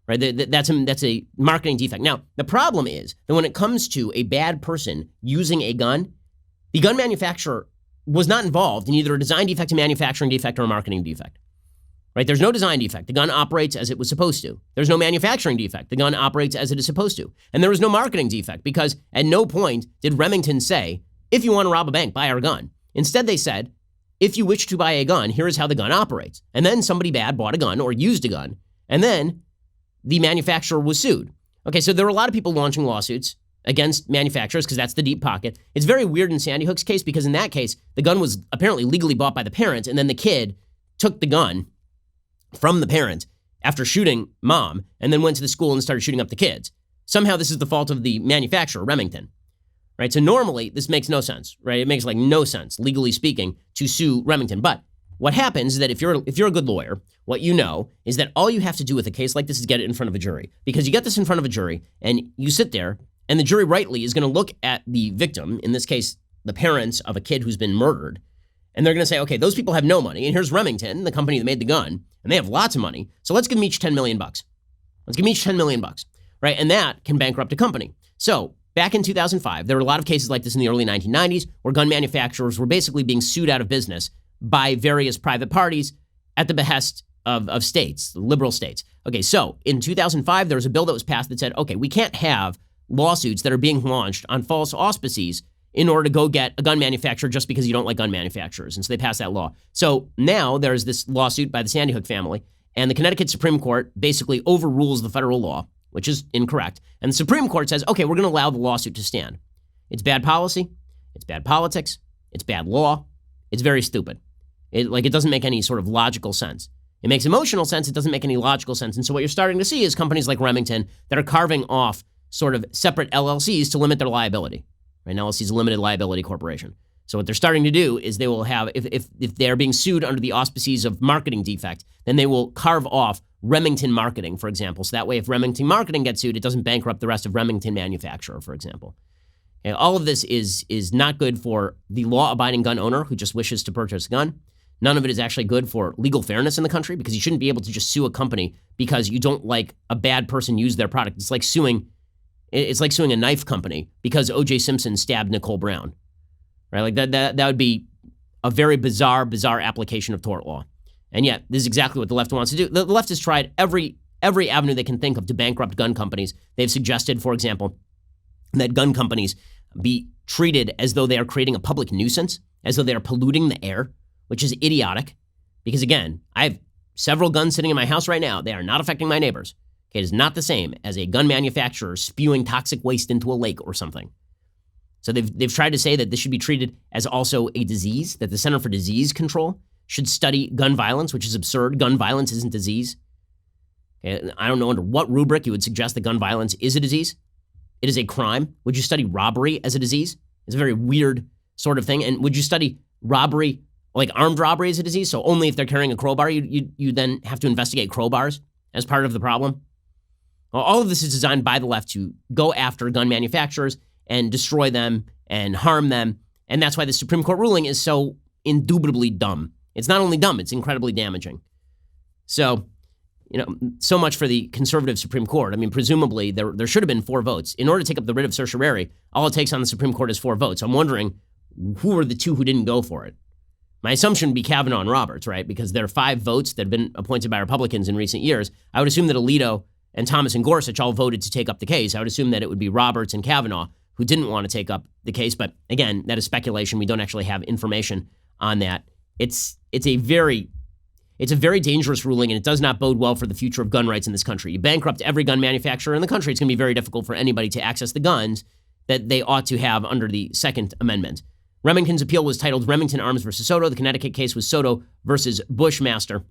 right? That's a marketing defect. Now, the problem is that when it comes to a bad person using a gun, the gun manufacturer was not involved in either a design defect, a manufacturing defect, or a marketing defect. Right? There's no design defect. The gun operates as it was supposed to. There's no manufacturing defect. The gun operates as it is supposed to. And there was no marketing defect because at no point did Remington say, if you want to rob a bank, buy our gun. Instead, they said, if you wish to buy a gun, here is how the gun operates. And then somebody bad bought a gun or used a gun. And then the manufacturer was sued. Okay, so there were a lot of people launching lawsuits against manufacturers because that's the deep pocket. It's very weird in Sandy Hook's case because in that case, the gun was apparently legally bought by the parents, and then the kid took the gun from the parent after shooting mom and then went to the school and started shooting up the kids. Somehow this is the fault of the manufacturer, Remington, right? So normally this makes no sense, right? It makes like no sense, legally speaking, to sue Remington. But what happens is that if you're a good lawyer, what you know is that all you have to do with a case like this is get it in front of a jury, because you get this in front of a jury and you sit there and the jury rightly is going to look at the victim, in this case, the parents of a kid who's been murdered, and they're going to say, okay, those people have no money, and here's Remington, the company that made the gun, and they have lots of money, so let's give them each $10 million. Let's give them each $10 million, right? And that can bankrupt a company. So back in 2005, there were a lot of cases like this in the early 1990s where gun manufacturers were basically being sued out of business by various private parties at the behest of states, liberal states. Okay, so in 2005, there was a bill that was passed that said, okay, we can't have lawsuits that are being launched on false auspices in order to go get a gun manufacturer just because you don't like gun manufacturers. And so they passed that law. So now there's this lawsuit by the Sandy Hook family, and the Connecticut Supreme Court basically overrules the federal law, which is incorrect. And the Supreme Court says, okay, we're going to allow the lawsuit to stand. It's bad policy. It's bad politics. It's bad law. It's very stupid. It doesn't make any sort of logical sense. It makes emotional sense. It doesn't make any logical sense. And so what you're starting to see is companies like Remington that are carving off sort of separate LLCs to limit their liability. Right? An LLC is a limited liability corporation. So what they're starting to do is they will have, if they're being sued under the auspices of marketing defect, then they will carve off Remington Marketing, for example. So that way, if Remington Marketing gets sued, it doesn't bankrupt the rest of Remington Manufacturer, for example. Okay, all of this is not good for the law-abiding gun owner who just wishes to purchase a gun. None of it is actually good for legal fairness in the country because you shouldn't be able to just sue a company because you don't like a bad person use their product. It's like suing a knife company because O.J. Simpson stabbed Nicole Brown, right? Like that would be a very bizarre application of tort law. And yet, this is exactly what the left wants to do. The left has tried every avenue they can think of to bankrupt gun companies. They've suggested, for example, that gun companies be treated as though they are creating a public nuisance, as though they are polluting the air, which is idiotic. Because again, I have several guns sitting in my house right now. They are not affecting my neighbors. Okay, it is not the same as a gun manufacturer spewing toxic waste into a lake or something. So they've tried to say that this should be treated as also a disease, that the Center for Disease Control should study gun violence, which is absurd. Gun violence isn't disease. Okay, I don't know under what rubric you would suggest that gun violence is a disease. It is a crime. Would you study robbery as a disease? It's a very weird sort of thing. And would you study robbery, like armed robbery, as a disease? So only if they're carrying a crowbar, you then have to investigate crowbars as part of the problem? Well, all of this is designed by the left to go after gun manufacturers and destroy them and harm them. And that's why the Supreme Court ruling is so indubitably dumb. It's not only dumb, it's incredibly damaging. So, so much for the conservative Supreme Court. I mean, presumably there should have been 4 votes. In order to take up the writ of certiorari, all it takes on the Supreme Court is 4 votes. I'm wondering who were the 2 who didn't go for it. My assumption would be Kavanaugh and Roberts, right? Because there are 5 votes that have been appointed by Republicans in recent years. I would assume that Alito and Thomas and Gorsuch all voted to take up the case. I would assume that it would be Roberts and Kavanaugh who didn't want to take up the case. But again, that is speculation. We don't actually have information on that. It's a very dangerous ruling, and it does not bode well for the future of gun rights in this country. You bankrupt every gun manufacturer in the country, it's going to be very difficult for anybody to access the guns that they ought to have under the Second Amendment. Remington's appeal was titled Remington Arms versus Soto. The Connecticut case was Soto versus Bushmaster.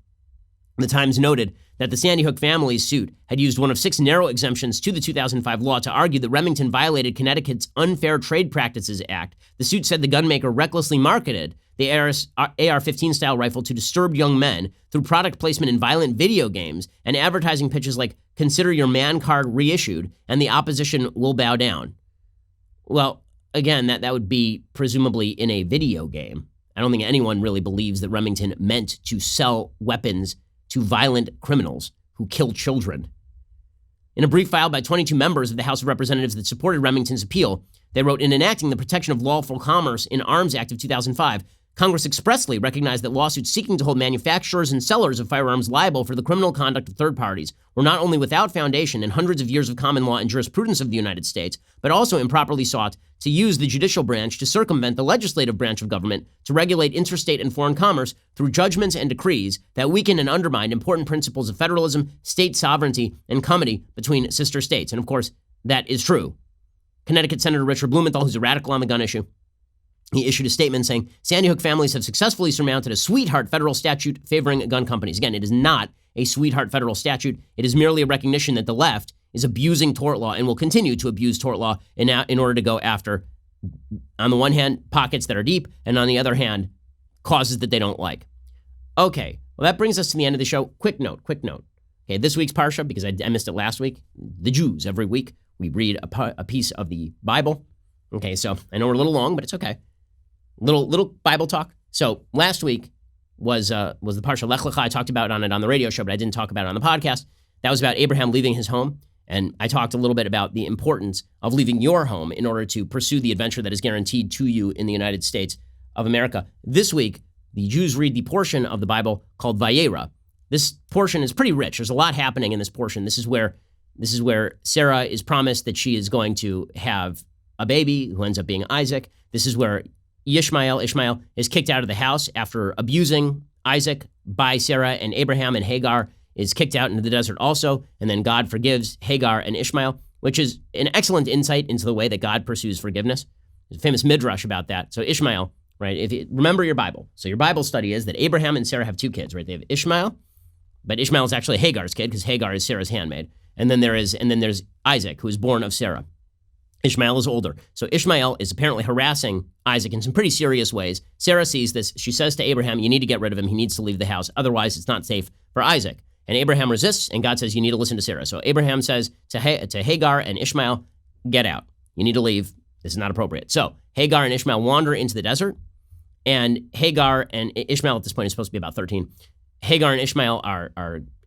The Times noted that the Sandy Hook family's suit had used one of 6 narrow exemptions to the 2005 law to argue that Remington violated Connecticut's Unfair Trade Practices Act. The suit said the gunmaker recklessly marketed the AR-15 style rifle to disturbed young men through product placement in violent video games and advertising pitches like "Consider your man card reissued" and "The opposition will bow down." Well, again, that would be presumably in a video game. I don't think anyone really believes that Remington meant to sell weapons to violent criminals who kill children. In a brief filed by 22 members of the House of Representatives that supported Remington's appeal, they wrote, "In enacting the Protection of Lawful Commerce in Arms Act of 2005, Congress expressly recognized that lawsuits seeking to hold manufacturers and sellers of firearms liable for the criminal conduct of third parties were not only without foundation in hundreds of years of common law and jurisprudence of the United States, but also improperly sought to use the judicial branch to circumvent the legislative branch of government to regulate interstate and foreign commerce through judgments and decrees that weaken and undermine important principles of federalism, state sovereignty, and comity between sister states." And of course, that is true. Connecticut Senator Richard Blumenthal, who's a radical on the gun issue, he issued a statement saying, "Sandy Hook families have successfully surmounted a sweetheart federal statute favoring gun companies." Again, it is not a sweetheart federal statute. It is merely a recognition that the left is abusing tort law and will continue to abuse tort law in order to go after, on the one hand, pockets that are deep, and on the other hand, causes that they don't like. Okay, well, that brings us to the end of the show. Quick note. Okay, this week's Parsha, because I missed it last week, the Jews. Every week, we read a piece of the Bible. Okay, so I know we're a little long, but it's okay. Little Bible talk. So last week was the Parsha Lech Lecha. I talked about it on the radio show, but I didn't talk about it on the podcast. That was about Abraham leaving his home. And I talked a little bit about the importance of leaving your home in order to pursue the adventure that is guaranteed to you in the United States of America. This week, the Jews read the portion of the Bible called Vayera. This portion is pretty rich. There's a lot happening in this portion. This is where Sarah is promised that she is going to have a baby who ends up being Isaac. This is where Ishmael is kicked out of the house after abusing Isaac by Sarah, and Abraham and Hagar is kicked out into the desert also, and then God forgives Hagar and Ishmael, which is an excellent insight into the way that God pursues forgiveness. There's a famous midrash about that. So Ishmael, right, if you remember your Bible. So your Bible study is that Abraham and Sarah have 2 kids, right? They have Ishmael, but Ishmael is actually Hagar's kid because Hagar is Sarah's handmaid. And then there's Isaac, who is born of Sarah. Ishmael is older. So Ishmael is apparently harassing Isaac in some pretty serious ways. Sarah sees this. She says to Abraham, "You need to get rid of him. He needs to leave the house. Otherwise, it's not safe for Isaac." And Abraham resists, and God says, "You need to listen to Sarah." So Abraham says to Hagar and Ishmael, "Get out. You need to leave. This is not appropriate." So Hagar and Ishmael wander into the desert, and Hagar and Ishmael at this point is supposed to be about 13. Hagar and Ishmael are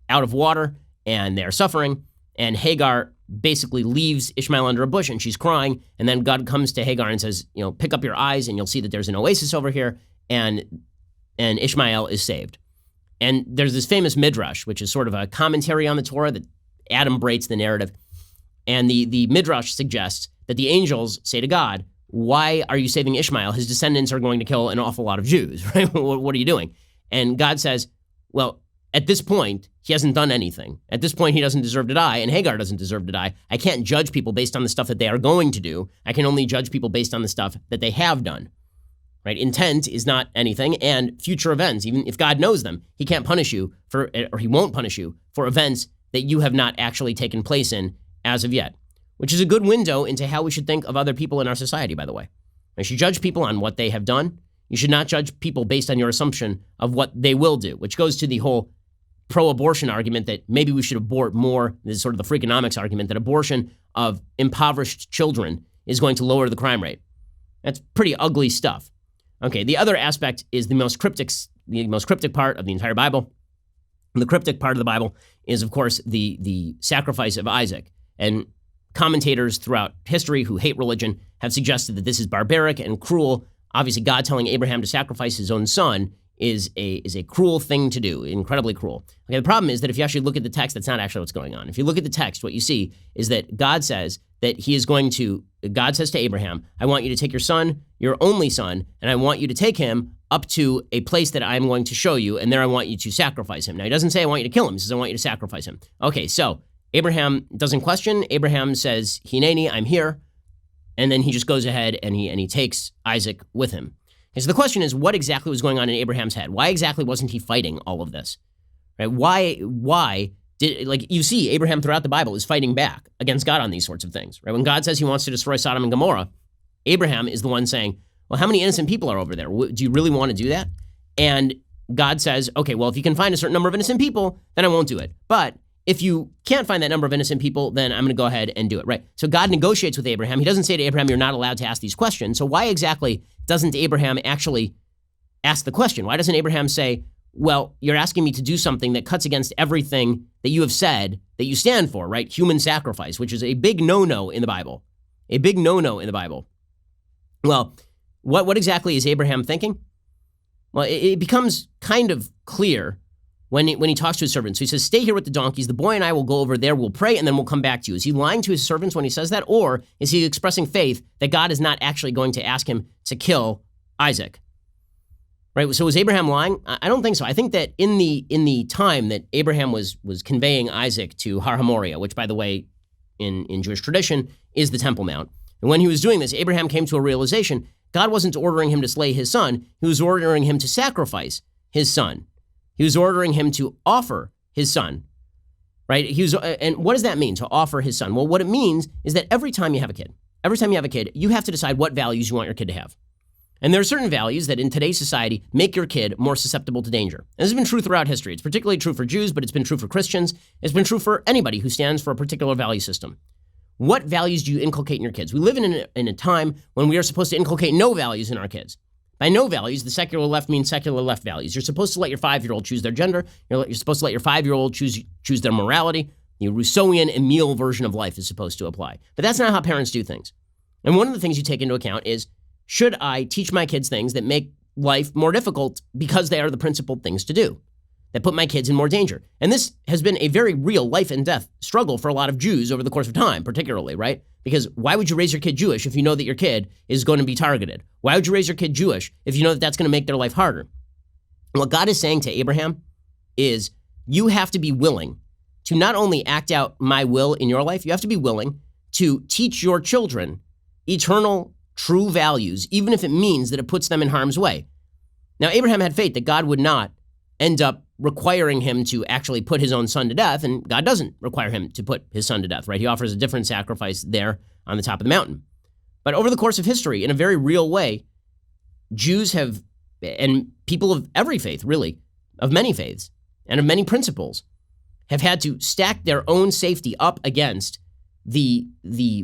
out of water, and they're suffering, and Hagar basically leaves Ishmael under a bush, and she's crying, and then God comes to Hagar and says, "Pick up your eyes, and you'll see that there's an oasis over here," and Ishmael is saved. And there's this famous midrash, which is sort of a commentary on the Torah that adumbrates the narrative, and the midrash suggests that the angels say to God, "Why are you saving Ishmael? His descendants are going to kill an awful lot of Jews, right? What are you doing?" And God says, "Well, at this point, he hasn't done anything. At this point, he doesn't deserve to die, and Hagar doesn't deserve to die. I can't judge people based on the stuff that they are going to do. I can only judge people based on the stuff that they have done." Right? Intent is not anything, and future events, even if God knows them, he can't punish you or he won't punish you for events that you have not actually taken place in as of yet, which is a good window into how we should think of other people in our society, by the way. You should judge people on what they have done. You should not judge people based on your assumption of what they will do, which goes to the whole pro-abortion argument that maybe we should abort more. This is sort of the Freakonomics argument that abortion of impoverished children is going to lower the crime rate. That's pretty ugly stuff. Okay, the other aspect is the most cryptic part of the entire Bible. And the cryptic part of the Bible is, of course, the sacrifice of Isaac. And commentators throughout history who hate religion have suggested that this is barbaric and cruel. Obviously, God telling Abraham to sacrifice his own son is a cruel thing to do, incredibly cruel. Okay, the problem is that if you actually look at the text, that's not actually what's going on. If you look at the text, what you see is that God says that God says to Abraham, "I want you to take your son, your only son, and I want you to take him up to a place that I'm going to show you, and there I want you to sacrifice him." Now, he doesn't say, "I want you to kill him." He says, "I want you to sacrifice him." Okay, so Abraham doesn't question. Abraham says, "Hineni, I'm here." And then he just goes ahead and he takes Isaac with him. And so the question is, what exactly was going on in Abraham's head? Why exactly wasn't he fighting all of this? right? Why did, like, you see Abraham throughout the Bible is fighting back against God on these sorts of things, right? When God says he wants to destroy Sodom and Gomorrah, Abraham is the one saying, well, how many innocent people are over there? Do you really want to do that? And God says, okay, well, if you can find a certain number of innocent people, then I won't do it. But if you can't find that number of innocent people, then I'm going to go ahead and do it, right? So God negotiates with Abraham. He doesn't say to Abraham, you're not allowed to ask these questions. So why exactly doesn't Abraham actually ask the question? Why doesn't Abraham say, well, you're asking me to do something that cuts against everything that you have said that you stand for, right? Human sacrifice, which is a big no-no in the Bible. A big no-no in the Bible. Well, what exactly is Abraham thinking? Well, it becomes kind of clear when he talks to his servants. So he says, stay here with the donkeys. The boy and I will go over there. We'll pray, and then we'll come back to you. Is he lying to his servants when he says that? Or is he expressing faith that God is not actually going to ask him to kill Isaac? Right? So was Abraham lying? I don't think so. I think that in the time that Abraham was conveying Isaac to Har HaMoriah, which, by the way, in Jewish tradition, is the Temple Mount. And when he was doing this, Abraham came to a realization God wasn't ordering him to slay his son. He was ordering him to sacrifice his son. He was ordering him to offer his son, right? And what does that mean, to offer his son? Well, what it means is that every time you have a kid, you have to decide what values you want your kid to have. And there are certain values that in today's society make your kid more susceptible to danger. And this has been true throughout history. It's particularly true for Jews, but it's been true for Christians. It's been true for anybody who stands for a particular value system. What values do you inculcate in your kids? We live in a time when we are supposed to inculcate no values in our kids. By no values, the secular left means secular left values. You're supposed to let your 5-year-old choose their gender. You're supposed to let your 5-year-old choose their morality. The Rousseauian Emile version of life is supposed to apply. But that's not how parents do things. And one of the things you take into account is, should I teach my kids things that make life more difficult because they are the principled things to do, that put my kids in more danger? And this has been a very real life and death struggle for a lot of Jews over the course of time, particularly, right? Because why would you raise your kid Jewish if you know that your kid is going to be targeted? Why would you raise your kid Jewish if you know that that's going to make their life harder? And what God is saying to Abraham is, you have to be willing to not only act out my will in your life, you have to be willing to teach your children eternal, true values, even if it means that it puts them in harm's way. Now, Abraham had faith that God would not end up requiring him to actually put his own son to death, and God doesn't require him to put his son to death, right? He offers a different sacrifice there on the top of the mountain. But over the course of history, in a very real way, Jews have, and people of every faith, really, of many faiths and of many principles, have had to stack their own safety up against the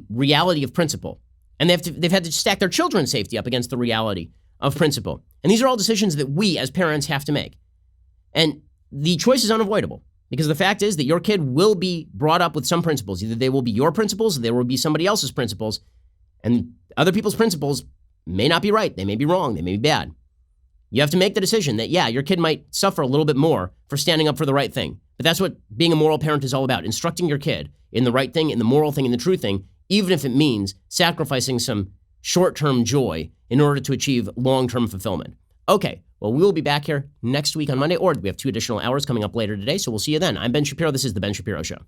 reality of principle. And they've had to stack their children's safety up against the reality of principle. And these are all decisions that we as parents have to make. And the choice is unavoidable, because the fact is that your kid will be brought up with some principles. Either they will be your principles, or they will be somebody else's principles. And other people's principles may not be right. They may be wrong. They may be bad. You have to make the decision that, yeah, your kid might suffer a little bit more for standing up for the right thing. But that's what being a moral parent is all about, instructing your kid in the right thing, in the moral thing, in the true thing, even if it means sacrificing some short-term joy in order to achieve long-term fulfillment. Okay, well, we will be back here next week on Monday, or we have 2 additional hours coming up later today, so we'll see you then. I'm Ben Shapiro. This is The Ben Shapiro Show.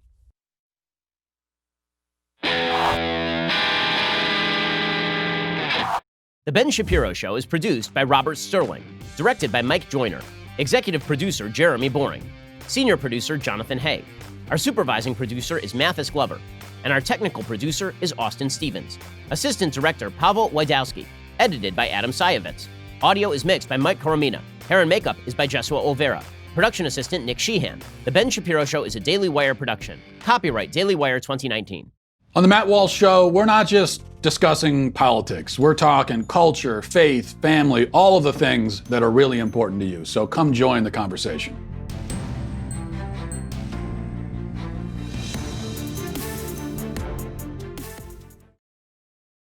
The Ben Shapiro Show is produced by Robert Sterling, directed by Mike Joyner, executive producer Jeremy Boring, senior producer Jonathan Hay. Our supervising producer is Mathis Glover, and our technical producer is Austin Stevens. Assistant director Pavel Wydowski, edited by Adam Sayevitz. Audio is mixed by Mike Coromina. Hair and makeup is by Jesua Olvera. Production assistant Nick Sheehan. The Ben Shapiro Show is a Daily Wire production. Copyright Daily Wire 2019. On the Matt Walsh Show, we're not just discussing politics. We're talking culture, faith, family, all of the things that are really important to you. So come join the conversation.